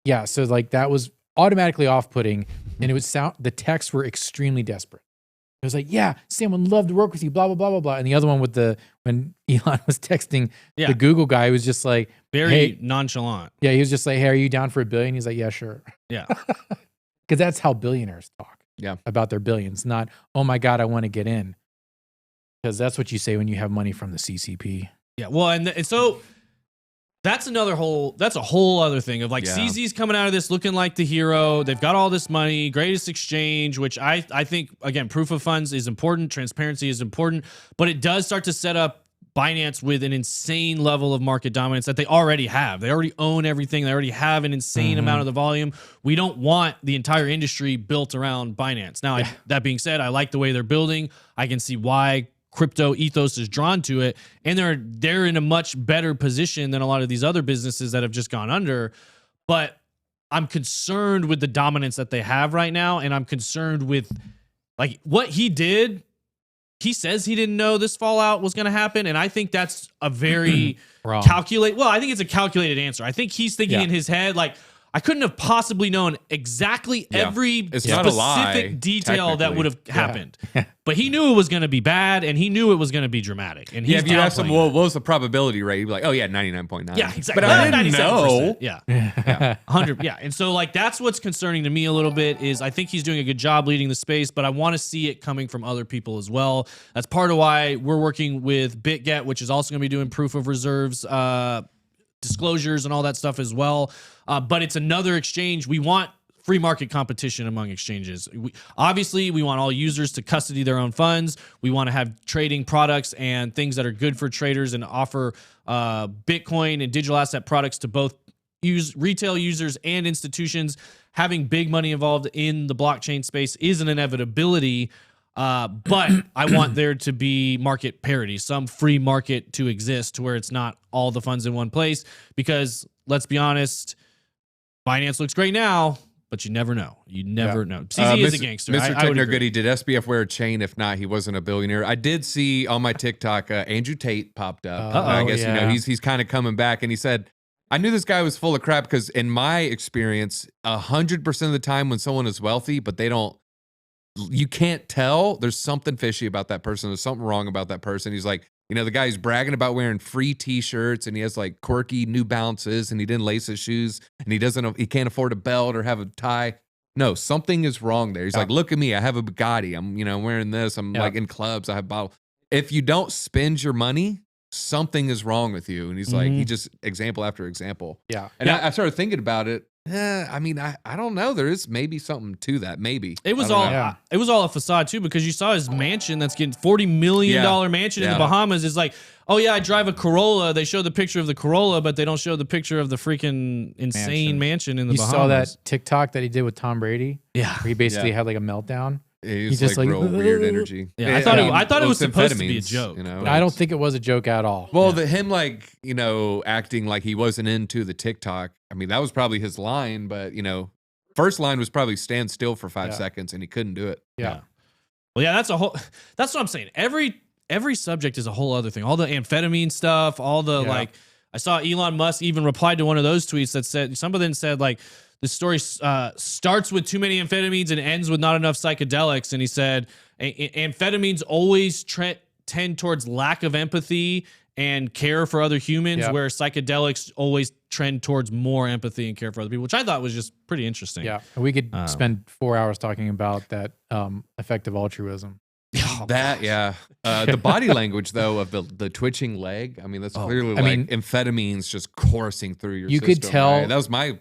yeah, so like that was automatically off-putting. And it would sound, the texts were extremely desperate. It was like, yeah, Sam would love to work with you, blah, blah, blah, blah, blah. And the other one with when Elon was texting the Google guy, was just like, very nonchalant. Yeah, he was just like, hey, are you down for $1 billion? He's like, yeah, sure. Yeah. Because that's how billionaires talk about their billions, not, oh my God, I want to get in. Because that's what you say when you have money from the CCP. Yeah, well, and so that's a whole other thing of like CZ's coming out of this looking like the hero. They've got all this money, greatest exchange, which I think, again, proof of funds is important. Transparency is important, but it does start to set up Binance with an insane level of market dominance that they already have. They already own everything. They already have an insane amount of the volume. We don't want the entire industry built around Binance. Now, that being said, I like the way they're building. I can see why crypto ethos is drawn to it, and they're in a much better position than a lot of these other businesses that have just gone under. But I'm concerned with the dominance that they have right now, and I'm concerned with like what he did. He says he didn't know this fallout was going to happen, and I think that's a very calculated. Well, I think it's a calculated answer. I think he's thinking in his head like, I couldn't have possibly known exactly every specific detail that would have happened. But he knew it was going to be bad, and he knew it was going to be dramatic. And if you ask him, well, what was the probability rate? He'd be like, oh, yeah, 99.9. Yeah, exactly. But I didn't know. Yeah. 100. Yeah. And so, like, that's what's concerning to me a little bit is I think he's doing a good job leading the space, but I want to see it coming from other people as well. That's part of why we're working with BitGet, which is also going to be doing proof of reserves disclosures and all that stuff as well. But it's another exchange. We want free market competition among exchanges. Obviously, we want all users to custody their own funds. We want to have trading products and things that are good for traders and offer Bitcoin and digital asset products to both retail users and institutions. Having big money involved in the blockchain space is an inevitability, but I want there to be market parity, some free market to exist to where it's not all the funds in one place. Because let's be honest, Binance looks great now, but you never know. You never know. CZ is a gangster. Mr. I would Techner agree. Goody, did SBF wear a chain? If not, he wasn't a billionaire. I did see on my TikTok, Andrew Tate popped up. I guess, you know, he's kind of coming back, and he said, I knew this guy was full of crap because in my experience, 100% of the time when someone is wealthy, but you can't tell, there's something fishy about that person. There's something wrong about that person. He's like, you know, the guy's bragging about wearing free t-shirts and he has like quirky New Balances and he didn't lace his shoes and he can't afford a belt or have a tie. No, something is wrong there. He's like, look at me. I have a Bugatti. I'm, you know, wearing this. I'm like in clubs. I have bottles. If you don't spend your money, something is wrong with you. And he's like, he just example after example. Yeah. And I started thinking about it. I mean, I don't know. There is maybe something to that. Maybe it was all a facade too, because you saw his mansion that's getting $40 million mansion in the Bahamas is like, oh yeah, I drive a Corolla. They show the picture of the Corolla, but they don't show the picture of the freaking insane mansion in the Bahamas. You saw that TikTok that he did with Tom Brady? Yeah. Where he basically had like a meltdown. He's just like real weird energy. Yeah, I thought it was supposed to be a joke. You know, I don't think it was a joke at all. Well, him like, you know, acting like he wasn't into the TikTok. I mean, that was probably his line, but you know, first line was probably stand still for 5 seconds, and he couldn't do it. Yeah. Well, yeah, that's what I'm saying. Every subject is a whole other thing. All the amphetamine stuff, all the like. I saw Elon Musk even replied to one of those tweets that said somebody said like, the story starts with too many amphetamines and ends with not enough psychedelics. And he said, amphetamines always tend towards lack of empathy and care for other humans, where psychedelics always trend towards more empathy and care for other people, which I thought was just pretty interesting. Yeah. And we could spend 4 hours talking about that effective altruism. The body language though of the twitching leg. I mean, that's clearly amphetamines just coursing through your system. Could tell. Right? That was my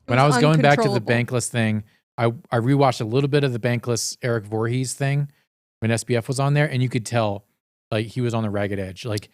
When I was going back to the Bankless thing, I rewatched a little bit of the Bankless Eric Voorhees thing when SBF was on there, and you could tell like he was on the ragged edge. Like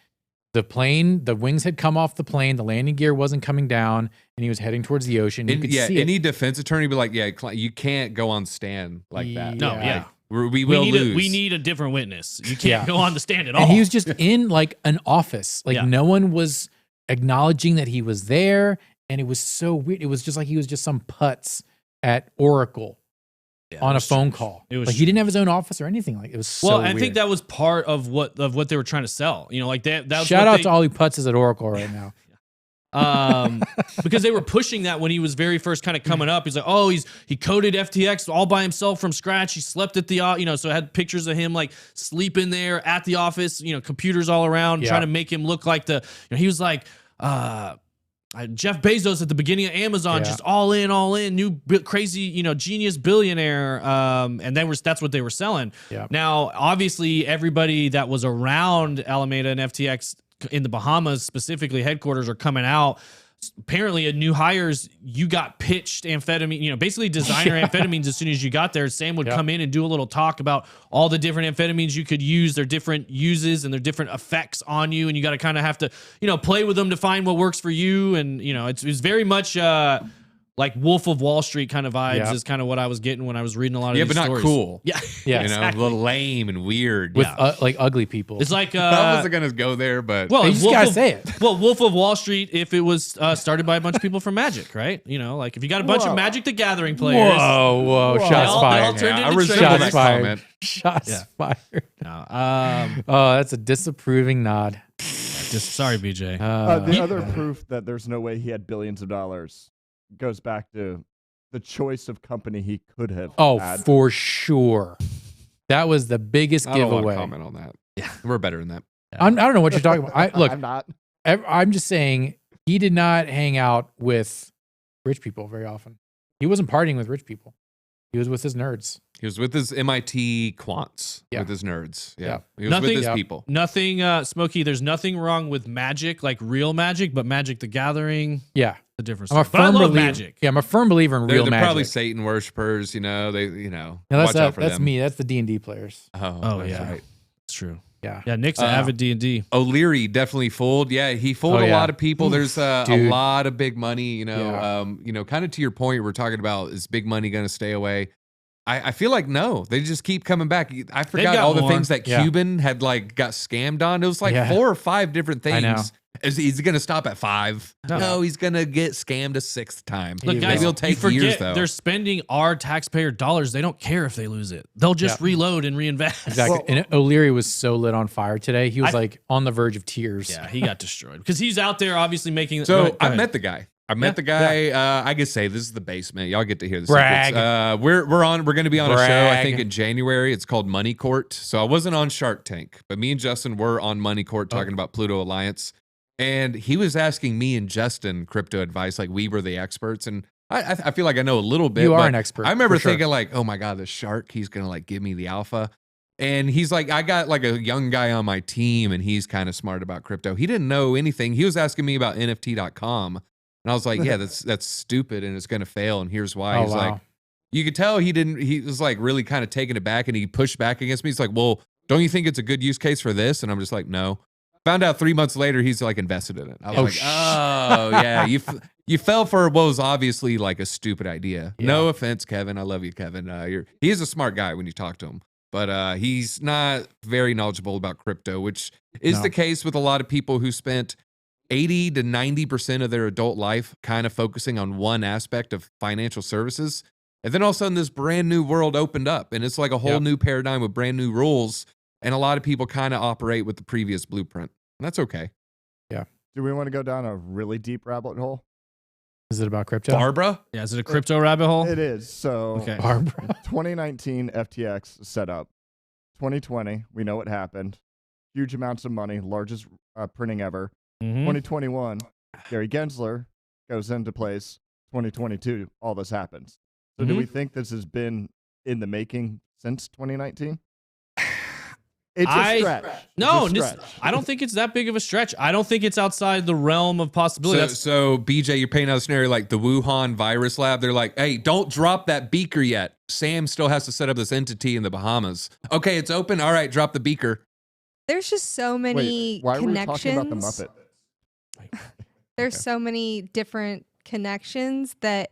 the wings had come off the plane, the landing gear wasn't coming down, and he was heading towards the ocean. You could see any defense attorney would be like, you can't go on stand like that. No, We will lose. We need a different witness. You can't go on the stand at all. And he was just in like an office. Like no one was acknowledging that he was there. And it was so weird. It was just like he was just some putz at Oracle on a phone call. It was like he didn't have his own office or anything. Like it was so weird. I think that was part of what they were trying to sell. You know, like that was shout out to all you putzes at Oracle right now. Because they were pushing that when he was very first kind of coming up. He's like, oh, he coded FTX all by himself from scratch. He slept at the, so I had pictures of him like sleeping there at the office, computers all around, trying to make him look like he was like, Jeff Bezos at the beginning of Amazon, just all in, new crazy, genius billionaire. And that's what they were selling. Yeah. Now, obviously, everybody that was around Alameda and FTX in the Bahamas, specifically headquarters, are coming out. Apparently, new hires, you got pitched amphetamine, basically designer amphetamines as soon as you got there. Sam would come in and do a little talk about all the different amphetamines you could use, their different uses and their different effects on you. And you got to kind of have to, play with them to find what works for you. And, it's very much like Wolf of Wall Street kind of vibes is kind of what I was getting when I was reading a lot of these stories. Yeah, but not cool. Yeah. Exactly. A little lame and weird. With like ugly people. It's like I wasn't gonna go there, but you just gotta say it. Well, Wolf of Wall Street, if it was started by a bunch of people from Magic, right? Like if you got a bunch of Magic the Gathering players. Whoa. Shots fired. They all turned into I traders. that comment. Shots fired. No, that's a disapproving nod. Just sorry, BJ. The other proof that there's no way he had billions of dollars goes back to the choice of company he could have had. For sure. That was the biggest I don't want giveaway. to comment on that. Yeah, we're better than that. I don't know what you're talking about. Look, I'm not. I'm just saying he did not hang out with rich people very often. He wasn't partying with rich people. He was with his nerds. He was with his MIT quants, Yeah. with his nerds. Yeah. Yeah. He was Nothing- with his Yeah. people. Nothing, Smokey, there's nothing wrong with magic, like real magic, but Magic the Gathering, Yeah. the difference. I'm a But I firm love believer. magic. Yeah, I'm a firm believer in They're, real they're magic. probably Satan worshipers, you know. No, Watch out for that's them. me. That's the D&D players. Oh, that's yeah. right. It's true. Yeah. Yeah, Nick's an avid D&D. O'Leary definitely fooled. Yeah, he fooled Oh, a yeah. lot of people. There's a Dude. lot of big money. Yeah. Kind of to your point, we're talking about is big money going to stay away? I feel like no. They just keep coming back. I forgot got all the more. things that Yeah. Cuban had like got scammed on. It was like Yeah. 4 or 5 different I know. things. Is he going to stop at 5? No. No, he's going to get scammed a 6th time. Look, He guys, Maybe it'll you take forget years though. they're spending our taxpayer dollars. They don't care if they lose it. They'll just reload and reinvest. Exactly. Well- And O'Leary was so lit on fire today. He was I- like on the verge of tears. Yeah, he got destroyed because he's out there obviously making. So Go I ahead. met the guy. I met the guy. I could say this is the basement. Y'all get to hear the Brag. secrets. We're going to be on a show. I Brag. think in January. It's called Money Court. So I wasn't on Shark Tank, but me and Justin were on Money Court talking about Pluto Alliance, and he was asking me and Justin crypto advice, like we were the experts. And I feel like I know a little bit. You are but an expert, I remember for sure. thinking like, oh my god, the shark. He's gonna like give me the alpha. And he's like, I got like a young guy on my team, and he's kind of smart about crypto. He didn't know anything. He was asking me about NFT.com. And I was like, yeah, that's stupid and it's going to fail. And here's why. Oh, He's wow. like, you could tell he was like really kind of taking it back and he pushed back against me. He's like, well, don't you think it's a good use case for this? And I'm just like, no. Found out 3 months later, he's like invested in it. I was Oh, like, oh yeah, you fell for what was obviously like a stupid idea. Yeah. No offense, Kevin. I love you, Kevin. He is a smart guy when you talk to him, but he's not very knowledgeable about crypto, which is No. the case with a lot of people who spent 80 to 90% of their adult life kind of focusing on one aspect of financial services. And then all of a sudden this brand new world opened up and it's like a whole Yep. new paradigm with brand new rules. And a lot of people kind of operate with the previous blueprint. And that's okay. Do we want to go down a really deep rabbit hole? Is it about crypto? Barbara? Yeah, is it a crypto rabbit hole? It is. So Okay. Barbara. 2019 FTX set up. 2020, we know what happened. Huge amounts of money, largest printing ever. Mhm. 2021, Gary Gensler goes into place. 2022, all this happens. So do Mhm. we think this has been in the making since 2019? It's I- a stretch. It's No, a stretch. I don't think it's that big of a stretch. I don't think it's outside the realm of possibility. So, That's- so BJ, you're painting out a scenario like the Wuhan virus lab. They're like, hey, don't drop that beaker yet. Sam still has to set up this entity in the Bahamas. Okay, it's open. All right, drop the beaker. There's just so many Wait, why are we connections. talking about the Muppet? There's so many different connections that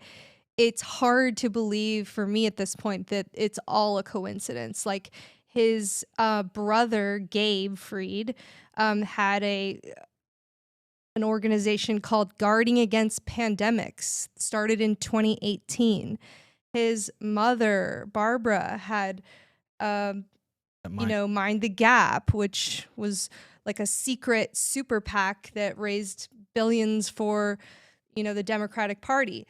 it's hard to believe for me at this point that it's all a coincidence. Like his brother Gabe Freed had an organization called Guarding Against Pandemics, started in 2018. His mother Barbara had Mind the Gap, which was like a secret super PAC that raised billions for, the Democratic Party.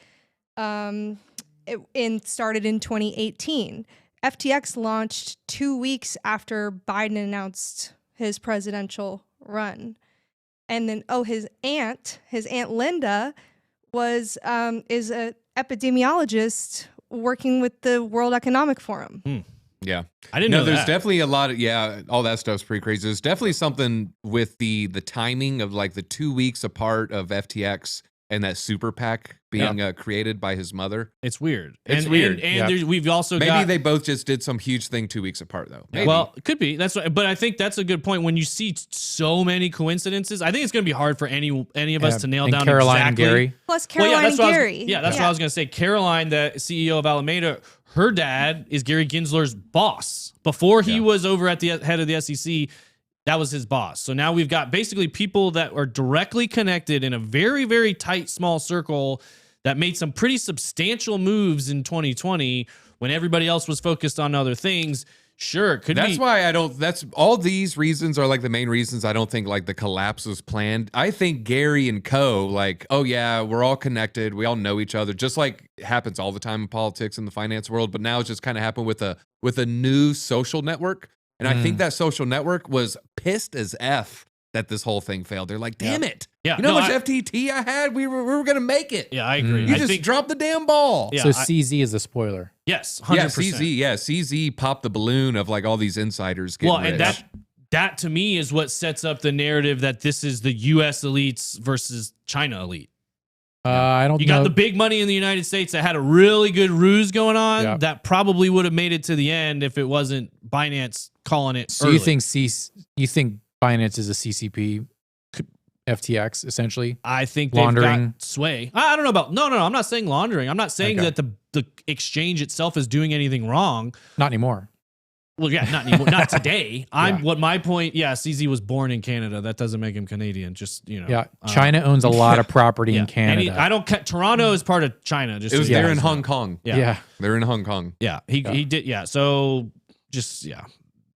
It started in 2018. FTX launched 2 weeks after Biden announced his presidential run. And then, his aunt Linda is a epidemiologist working with the World Economic Forum. Yeah. I didn't know there's that. definitely a lot of, all that stuff's pretty crazy. There's definitely something with the timing of like the 2 weeks apart of FTX and that super PAC being created by his mother. It's weird. It's weird. And we've also Maybe got... they both just did some huge thing 2 weeks apart though. Maybe. Well, it could be. That's what, but I think that's a good point. When you see so many coincidences, I think it's going to be hard for any of us to nail and down Caroline exactly. and Gary. Plus Well, Caroline and what I was- Gary. that's what I was going to say. Caroline, the CEO of Alameda, her dad is Gary Gensler's boss. Before he was over at the head of the SEC, that was his boss. So now we've got basically people that are directly connected in a very, very tight, small circle that made some pretty substantial moves in 2020 when everybody else was focused on other things. Sure, it could be. That's why that's all these reasons are like the main reasons I don't think like the collapse was planned. I think Gary and co like, oh yeah, we're all connected. We all know each other, just like it happens all the time in politics and the finance world. But now it's just kind of happened with a new social network. And I think that social network was pissed as F that this whole thing failed. They're like, damn it. Yeah, You know no, how much FTT I had? We were going to make it. Yeah, I agree. You I just think, dropped the damn ball. Yeah, So CZ is the spoiler. yes, 100%. Yeah, CZ popped the balloon of like all these insiders getting Well, and rich. that to me is what sets up the narrative that this is the U.S. elites versus China elite. I don't You know. got the big money in the United States that had a really good ruse going on Yeah. that probably would have made it to the end if it wasn't Binance calling it. So early. you think Binance is a CCP, FTX essentially? I think laundering? they've got sway. I don't know about. No. I'm not saying laundering. I'm not saying Okay. that the exchange itself is doing anything wrong. Not anymore. Well, yeah, not anymore. Not today. Yeah. What my point. Yeah, CZ was born in Canada. That doesn't make him Canadian. Just Yeah, China owns a lot of property yeah. in Canada. I don't. Toronto is part of China. Just it was so you there guys in know. Hong Kong. Yeah. Yeah. They're in Hong Kong. Yeah, he did. Yeah, so just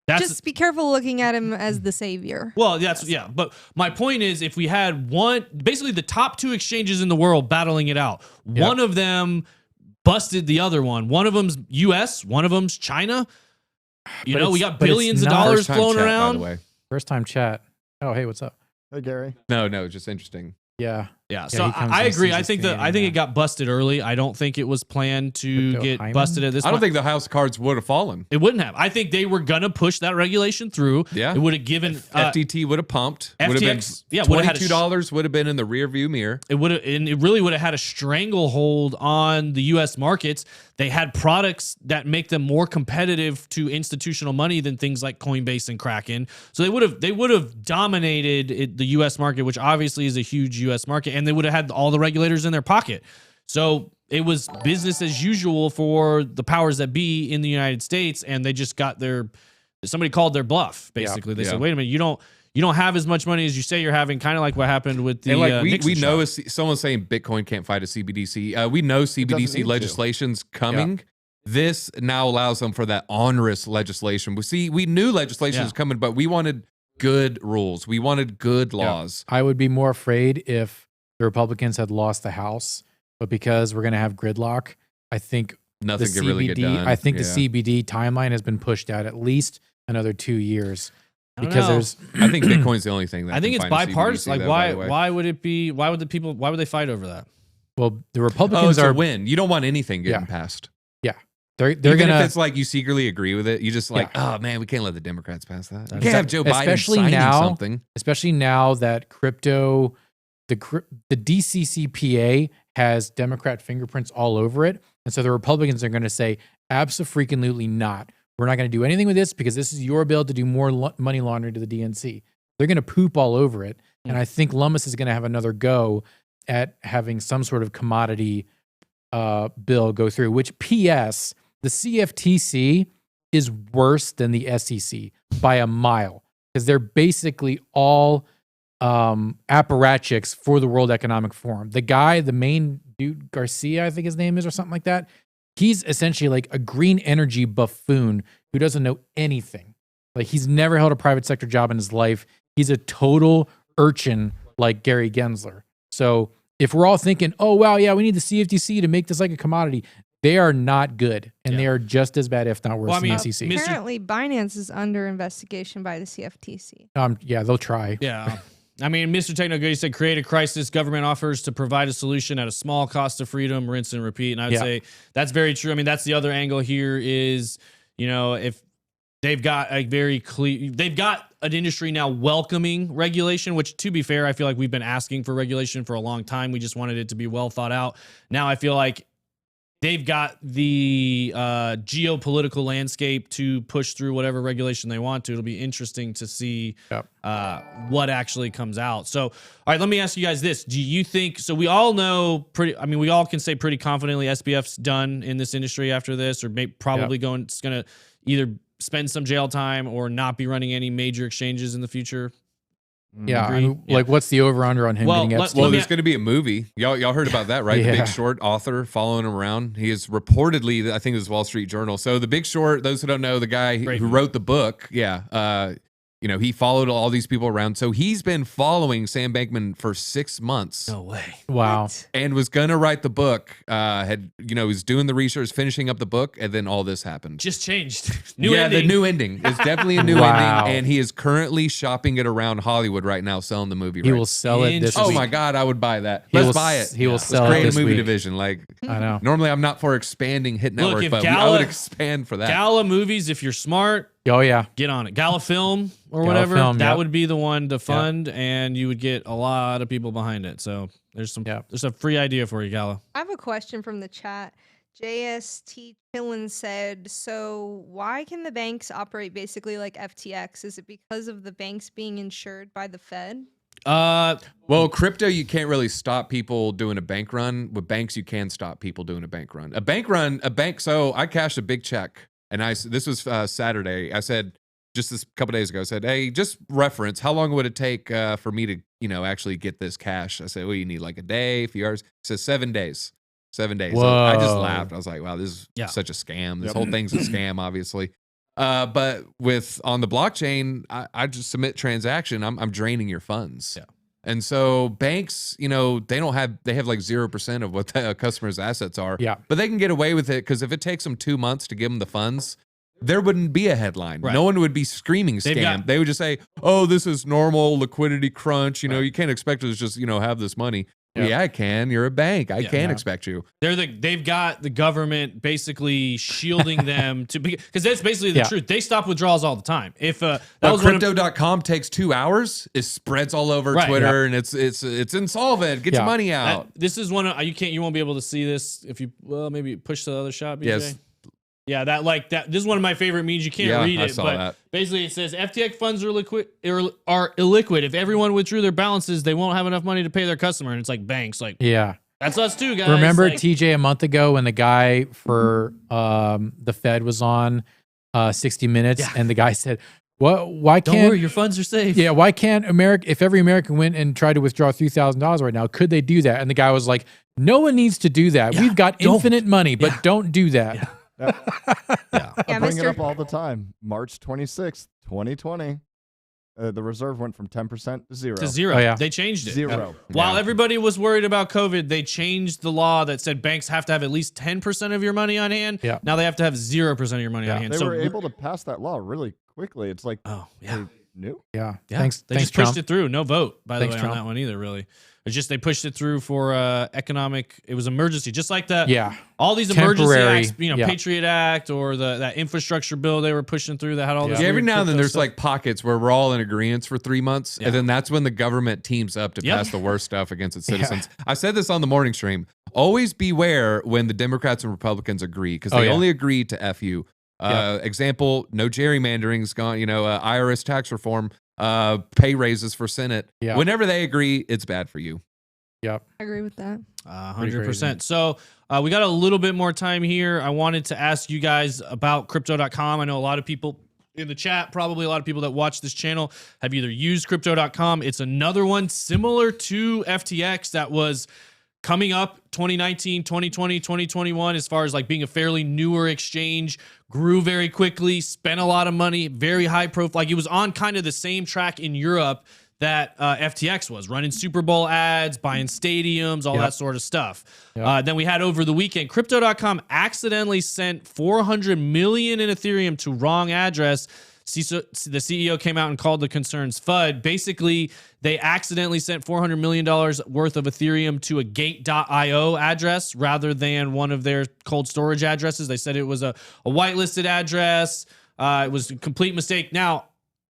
that's Just be careful looking at him as the savior. well, yeah. But my point is, if we had basically the top two exchanges in the world battling it out, one of them busted the other one. One of them's U.S., one of them's China. You But know, we it's- got but it's billions of not- dollars First time flown chat, around. by the way. First time chat. Oh, hey, what's up? Hey, Gary. No, just interesting. Yeah. Yeah, so he comes I and agree. sees I his think fan I think and it got busted early. I don't think it was planned to Crypto get Hyman? busted at this I don't point. think the house of cards would have fallen. It wouldn't have. I think they were gonna push that regulation through. Yeah. It would have given FTT would have pumped. Would have been FTX, yeah, would have had a $22 would have been in the rear view mirror. it would have, and it really would have had a stranglehold on the U.S. markets. They had products that make them more competitive to institutional money than things like Coinbase and Kraken. So they would have dominated the U.S. market, which obviously is a huge U.S. market, and they would have had all the regulators in their pocket. So it was business as usual for the powers that be in the United States, and they just got somebody called their bluff. Basically, they said, "Wait a minute, you don't have as much money as you say you're having." Kind of like what happened with the And like we Nixon know shot. someone's saying Bitcoin can't fight a CBDC. We know need CBDC to. legislation's coming. This now allows them for that onerous legislation. We knew legislation was coming, but we wanted good rules. We wanted good laws. I would be more afraid if the Republicans had lost the House, but because we're going to have gridlock, I think Nothing the could really get done. I think Yeah. the CBD timeline has been pushed out at least another 2 years I don't because know. there's I think Bitcoin's the only thing that I think can it's find a bipartisan. CBDC Like though, by the way. why would it be? Why would they fight over that? well the Oh, Republicans it's a are win. You don't want anything getting Yeah. passed. they're Even gonna if it's like you secretly agree with it, you just like, oh man, we can't let the Democrats pass that. We can't have Joe Biden Especially signing now- something. especially now that the DCCPA has Democrat fingerprints all over it. And so the Republicans are going to say, abso-freaking-lutely not. We're not going to do anything with this because this is your bill to do more money laundering to the DNC. They're going to poop all over it. And I think Lummis is going to have another go at having some sort of commodity bill go through, which PS, the CFTC is worse than the SEC by a mile because they're basically all apparatchiks for the World Economic Forum. The main dude, Garcia, I think his name is, or something like that, he's essentially like a green energy buffoon who doesn't know anything. Like he's never held a private sector job in his life. He's a total urchin like Gary Gensler. So if we're all thinking, oh, wow, yeah, we need the CFTC to make this like a commodity, they are not good. And they are just as bad, if not worse, Well, I than mean, the SEC. Mr. Apparently, Binance is under investigation by the CFTC. Yeah, they'll try. Yeah. I mean, Mr. Techno Goody said, create a crisis. Government offers to provide a solution at a small cost of freedom, rinse and repeat. And I would say that's very true. I mean, that's the other angle here is, if they've got a very clear, they've got an industry now welcoming regulation, which to be fair, I feel like we've been asking for regulation for a long time. We just wanted it to be well thought out. Now I feel like they've got the geopolitical landscape to push through whatever regulation they want to. It'll be interesting to see what actually comes out. So, all right, let me ask you guys this. Do you think, so we all know we all can say pretty confidently SBF's done in this industry after this, or probably it's going to either spend some jail time or not be running any major exchanges in the future? Yeah, Agree? I mean, like what's the over-under on him getting Epstein? Well, there's going to be a movie. Y'all heard about that, right? The Yeah. Big Short author following him around. He is reportedly, I think it was Wall Street Journal. So The Big Short, those who don't know, the guy who wrote the book, he followed all these people around. So he's been following Sam Bankman for 6 months. No way. Wow. And was going to write the book. Was doing the research, finishing up the book, and then all this happened. Just changed. New ending. The new ending. It's definitely a new Wow. ending. And he is currently shopping it around Hollywood right now, selling the movie He rights. will sell it this Oh week. my God, I would buy that. He Let's will buy it. He will Let's sell it create this a movie week. division. Like, I know. normally I'm not for expanding Hit Look, Network, if but I Gala- would expand for that. Gala movies, if you're smart, Oh yeah. get on it. Gala Film or Gala whatever. Film, that yep. would be the one to fund, and you would get a lot of people behind it. So there's a free idea for you, Gala. I have a question from the chat. JST Chillin said, so why can the banks operate basically like FTX? Is it because of the banks being insured by the Fed? Well, crypto, you can't really stop people doing a bank run. With banks, you can stop people doing a bank run. So I cashed a big check, and this was Saturday. I said, just this couple days ago, I said, hey, just reference, how long would it take for me to, actually get this cash? I said, well, you need like a day, a few hours. He says 7 days. 7 days. So I just Whoa. laughed. I was like, wow, this is such a scam. This Yep. whole thing's a scam, obviously. But on the blockchain, I just submit transaction. I'm draining your funds. Yeah. And so banks, they have like 0% of what the customer's assets are. Yeah. But they can get away with it because if it takes them 2 months to give them the funds, there wouldn't be a headline. Right. No one would be screaming scam. They would just say, oh, this is normal liquidity crunch. You can't expect us to just, have this money. Yep. Yeah, I can. You're a bank. I can expect you. They've got the government basically shielding them because that's basically the truth. They stop withdrawals all the time. If Crypto.com takes 2 hours, it spreads all over Twitter and it's insolvent. Get your money out. This is one of you won't be able to see this if you maybe push the other shot, BJ. Yes. Yeah, this is one of my favorite memes. You can't read it, I saw but that. basically it says FTX funds are illiquid. If everyone withdrew their balances, they won't have enough money to pay their customer. And it's like banks, like that's us too, guys. Remember like, TJ a month ago when the guy for the Fed was on 60 Minutes and the guy said, why don't can't worry, your funds are safe. Yeah, why can't if every American went and tried to withdraw $3,000 right now, could they do that? And the guy was like, no one needs to do that. Yeah, We've got infinite money, but don't do that. Yeah. I bring it Mr. up all the time. March 26th, 2020. The reserve went from 10% to zero. To zero. Oh, yeah. They changed it. Zero. While everybody was worried about COVID, they changed the law that said banks have to have at least 10% of your money on hand. Yeah. Now they have to have 0% of your money on hand. They so were able to pass that law really quickly. It's like, oh, yeah. they knew. Yeah. Yeah. Thanks. They Thanks, just pushed Trump. it through. No vote, by the Thanks, way, Trump. on that one either, really. It's just they pushed it through for economic. It was emergency, just like that. Yeah. All these emergency Temporary, acts, Patriot Act or that infrastructure bill they were pushing through that had all this. Yeah, every weird now and then crypto there's stuff. like pockets where we're all in agreement for 3 months, and then that's when the government teams up to pass the worst stuff against its citizens. I said this on the morning stream. Always beware when the Democrats and Republicans agree, because they only agree to F you. Example, no gerrymandering's gone, IRS tax reform, pay raises for Senate. Yeah. Whenever they agree, it's bad for you. Yep. I agree with that. 100%. So we got a little bit more time here. I wanted to ask you guys about crypto.com. I know a lot of people in the chat, probably a lot of people that watch this channel have either used crypto.com. It's another one similar to FTX that was coming up 2019, 2020, 2021, as far as like being a fairly newer exchange, grew very quickly, spent a lot of money, very high profile. Like it was on kind of the same track in Europe that FTX was, running Super Bowl ads, buying stadiums, all that sort of stuff. Then we had over the weekend, crypto.com accidentally sent 400 million in Ethereum to wrong address. The CEO came out and called the concerns FUD. Basically, they accidentally sent $400 million worth of Ethereum to a gate.io address rather than one of their cold storage addresses. They said it was a whitelisted address. It was a complete mistake. Now,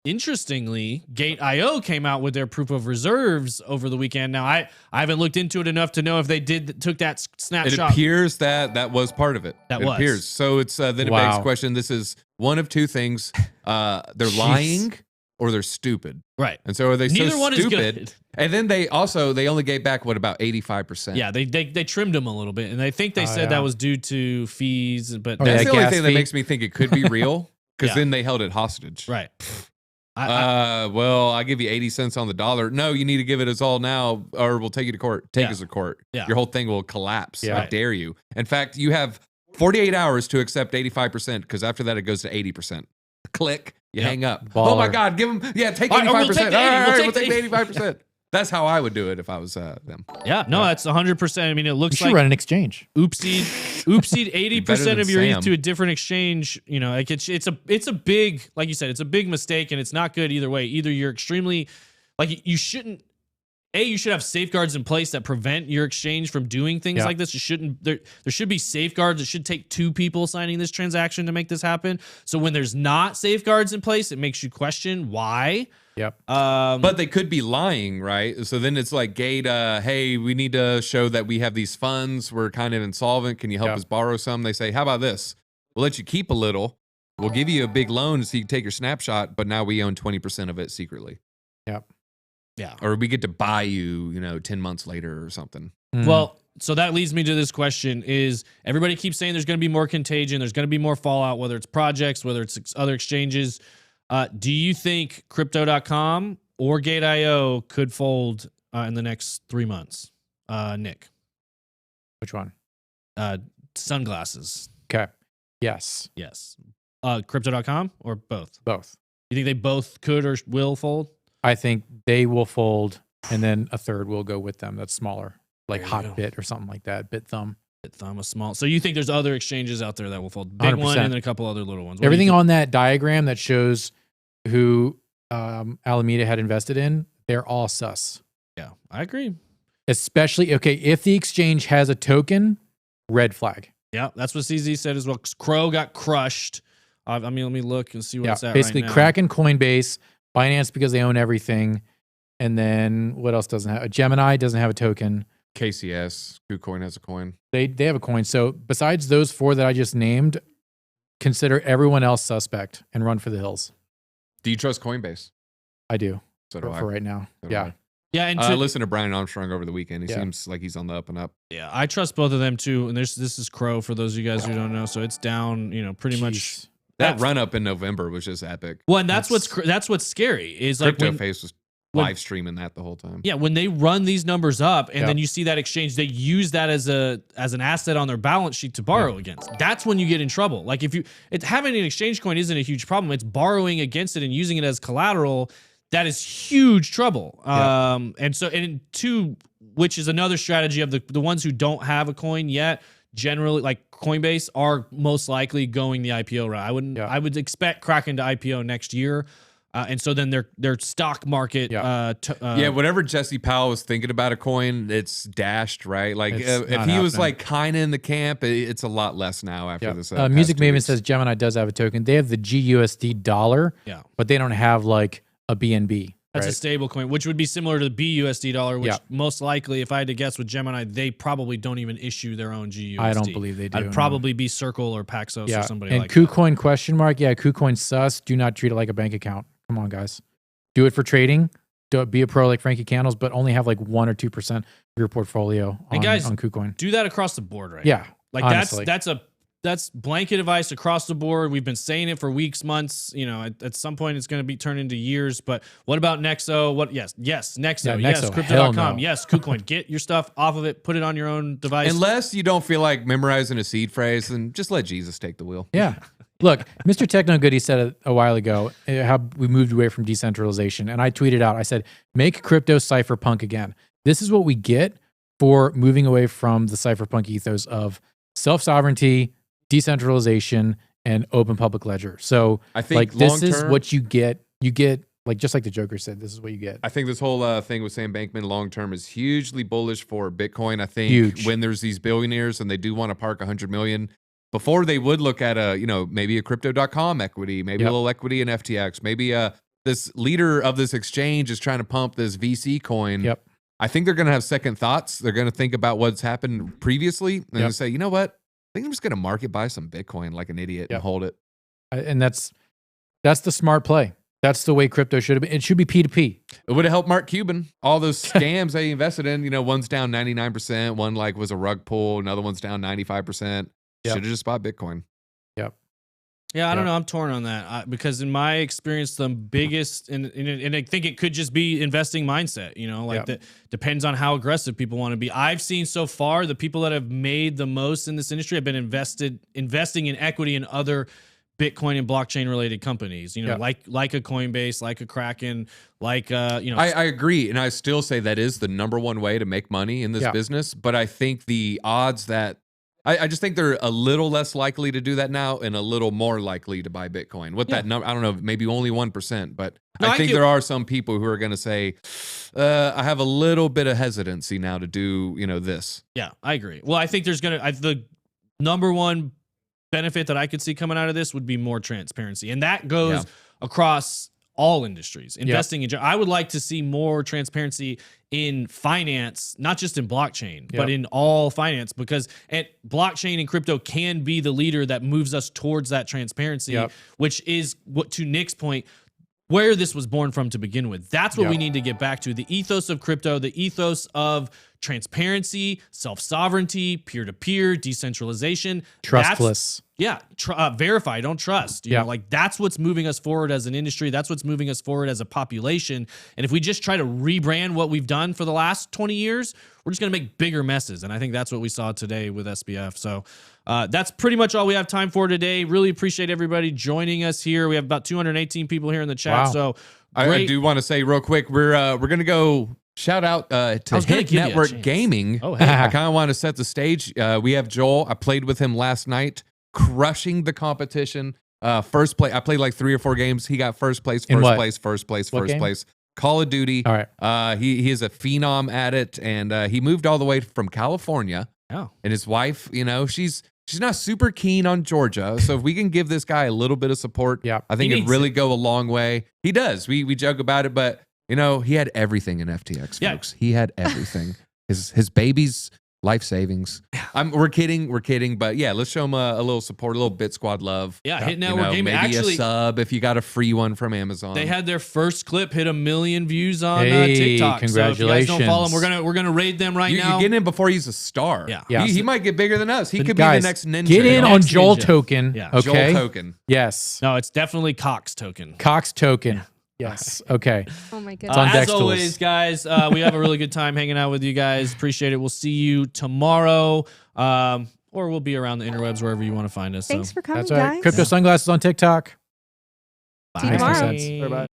interestingly, Gate.io came out with their proof of reserves over the weekend. Now, I haven't looked into it enough to know if they took that snapshot. It appears that was part of it. It appears. So it's then it begs the question. This is one of two things. They're lying or they're stupid. Right. And so are they Neither so one stupid? is good. And then they only gave back about 85%. Yeah, they trimmed them a little bit, and I think they said that was due to fees. But that's the only gas thing that fee. makes me think it could be real, because then they held it hostage. Right. Well, I give you 80 cents on the dollar. No, you need to give it us all now, or we'll take you to court. Take us to court. Yeah. Your whole thing will collapse. Yeah. How dare you? In fact, you have 48 hours to accept 85%, because after that it goes to 80%. Click. You Yep. hang up. Baller. Oh my God, give them, take 85%. All right, we'll take the 80, All right, we'll we'll take take the the 85%. That's how I would do it if I was them. Yeah, no, that's 100%. I mean, it You looks should like run an exchange. oopsied 80% than of your ETH Sam. to a different exchange. You know, like it's a big, like you said, it's a big mistake, and it's not good either way. Either you're extremely, like you shouldn't. You should have safeguards in place that prevent your exchange from doing things Yeah. like this. You shouldn't. There should be safeguards. It should take 2 people signing this transaction to make this happen. So when there's not safeguards in place, it makes you question why. Yep. But they could be lying, right? So then it's like, Gate, hey, we need to show that we have these funds. We're kind of insolvent. Can you help Yep. us borrow some? They say, how about this? We'll let you keep a little. We'll give you a big loan so you can take your snapshot, but now we own 20% of it secretly. Yep. Yeah. Or we get to buy you, 10 months later or something. Well, so that leads me to this question: is everybody keeps saying there's going to be more contagion, there's going to be more fallout, whether it's projects, whether it's other exchanges. Do you think crypto.com or Gate.io could fold in the next 3 months? Nick, which one? Sunglasses. Okay. Yes. Yes. Crypto.com or both? Both. You think they both could or will fold? I think they will fold, and then a third will go with them. That's smaller, like There you go. Hotbit or something like that. BitThumb. Thumb a small. So you think there's other exchanges out there that will fold? Big one 100%. and then a couple other little ones. What do you Everything think? on that diagram that shows who Alameda had invested in, they're all sus. Yeah, I agree. Especially, okay, if the exchange has a token, red flag. Yeah, that's what CZ said as well. Crow got crushed. I mean, let me look and see what Yeah, it's at basically right now. Kraken, Coinbase, Binance because they own everything. And then what else doesn't have? Gemini doesn't have a token. KCS, KuCoin has a coin. They have a coin. So besides those 4 that I just named, consider everyone else suspect and run for the hills. Do you trust Coinbase? I do So do for I. right now. So do Yeah. I. Yeah, and Listen to Brian Armstrong over the weekend. He Yeah. seems like he's on the up and up. yeah, I trust both of them too. And this is Crow for those of you guys who don't know. So it's down, pretty much. Jeez. That run up in November was just epic. Well, and that's what's scary is like Crypto when, Face was when- live streaming that the whole time. yeah, when they run these numbers up and Yeah. then you see that exchange, they use that as an asset on their balance sheet to borrow against. That's when you get in trouble. Like having an exchange coin isn't a huge problem. It's borrowing against it and using it as collateral. That is huge trouble. Yeah. And 2, which is another strategy of the ones who don't have a coin yet, generally like Coinbase are most likely going the IPO route. I would expect Kraken to IPO next year. And so then their stock market. Yeah. Whatever Jesse Powell was thinking about a coin, it's dashed, right? Like It's if not he was happening. like kind of in the camp, it's a lot less now after Yeah. this. Music past 2 Maven weeks. says Gemini does have a token. They have the GUSD dollar, Yeah. but they don't have like a BNB. That's right? a stable coin, which would be similar to the BUSD dollar, which Yeah. most likely, if I had to guess with Gemini, they probably don't even issue their own GUSD. I don't believe they do. I'd no. probably be Circle or Paxos or somebody and like that. KuCoin question mark. Yeah, KuCoin sus. Do not treat it like a bank account. Come on, guys. Do it for trading. Don't be a pro like Frankie Candles, but only have like 1 or 2% of your portfolio on, And guys, on KuCoin. Do that across the board, right? Yeah, Like honestly. that's blanket advice across the board. We've been saying it for weeks, months. At some point it's going to be turned into years. But what about Nexo? Yes, Nexo. Yeah, Yes, Nexo, Crypto.com. hell no. Yes, KuCoin. Get your stuff off of it. Put it on your own device. Unless you don't feel like memorizing a seed phrase, then just let Jesus take the wheel. Yeah. Look, Mr. Techno Goody said it a while ago how we moved away from decentralization. And I tweeted out, I said, make crypto cypherpunk again. This is what we get for moving away from the cypherpunk ethos of self-sovereignty, decentralization, and open public ledger. So I think like this is long-term- what you get. You get, like, just like the Joker said, this is what you get. I think this whole thing with Sam Bankman long term is hugely bullish for Bitcoin. I think Huge. when there's these billionaires and they do want to park 100 million, before they would look at maybe a crypto.com equity, maybe Yep. a little equity in FTX, maybe this leader of this exchange is trying to pump this VC coin. Yep. I think they're going to have second thoughts. They're going to think about what's happened previously and Yep. say, you know what? I think I'm just going to market buy some Bitcoin like an idiot Yep. and hold it. And that's the smart play. That's the way crypto should have been. It should be P2P. It would have helped Mark Cuban. All those scams they invested in, one's down 99%, one was a rug pull, another one's down 95%. Yep. Should have just bought Bitcoin. Yeah, I don't Yeah. know. I'm torn on that because in my experience, the biggest and I think it could just be investing mindset. Yeah. That depends on how aggressive people want to be. I've seen so far the people that have made the most in this industry have been investing in equity in other Bitcoin and blockchain related companies, you know, Yeah. like a Coinbase, like a Kraken, like you know. I agree, and I still say that is the number one way to make money in this Yeah. business. But I think the odds that I just think they're a little less likely to do that now, and a little more likely to buy Bitcoin. What that number? I don't know, maybe only 1%, but No, I think get- there are some people who are going to say, I have a little bit of hesitancy now to do, you know, this. Yeah, I agree. Well, I think there's the number one benefit that I could see coming out of this would be more transparency, and that goes across all industries. Investing in, I would like to see more transparency in finance, not just in blockchain, but in all finance, because blockchain and crypto can be the leader that moves us towards that transparency, which is what, to Nick's point, where this was born from to begin with. That's what we need to get back to. The ethos of crypto, the ethos of transparency, self-sovereignty, peer-to-peer, decentralization. Trustless. Verify, don't trust. You know, like that's what's moving us forward as an industry. That's what's moving us forward as a population. And if we just try to rebrand what we've done for the last 20 years, we're just going to make bigger messes. And I think that's what we saw today with SBF. So that's pretty much all we have time for today. Really appreciate everybody joining us here. We have about 218 people here in the chat. Wow. So I do want to say real quick, we're going to go shout out to Hit Network Gaming. Oh, hey. I kind of want to set the stage. We have Joel. I played with him last night, crushing the competition. First place. I played like 3 or 4 games. He got first place. Call of Duty. All right. He is a phenom at it, and he moved all the way from California. Oh. And his wife, you know, she's not super keen on Georgia. So if we can give this guy a little bit of support, I think it'd really go a long way. He does. We joke about it, but you know, he had everything in FTX, folks. He had everything. his baby's life savings. We're kidding, but yeah, let's show him a little support, a little Bit Squad love. Yeah, Hit Network Gaming. Maybe Actually, a sub if you got a free one from Amazon. they had their first clip hit 1 million views on Hey, TikTok. congratulations. So if you guys don't follow him, we're gonna raid them right now. You're getting in before he's a star. Yeah. He might get bigger than us. He could Guys, be the next ninja. Get in on Next Joel ninja. Token. Yeah. Okay. Joel Token. Yes. No, it's definitely Cox Token. Cox Token. Yes. Okay. Oh my It's goodness. on As Dex always, Tools. guys, we have a really good time hanging out with you guys. Appreciate it. We'll see you tomorrow, or we'll be around the interwebs wherever you want to find us. Thanks for coming, That's right. guys. Crypto sunglasses on TikTok. See you Bye. tomorrow. Makes sense. Bye-bye.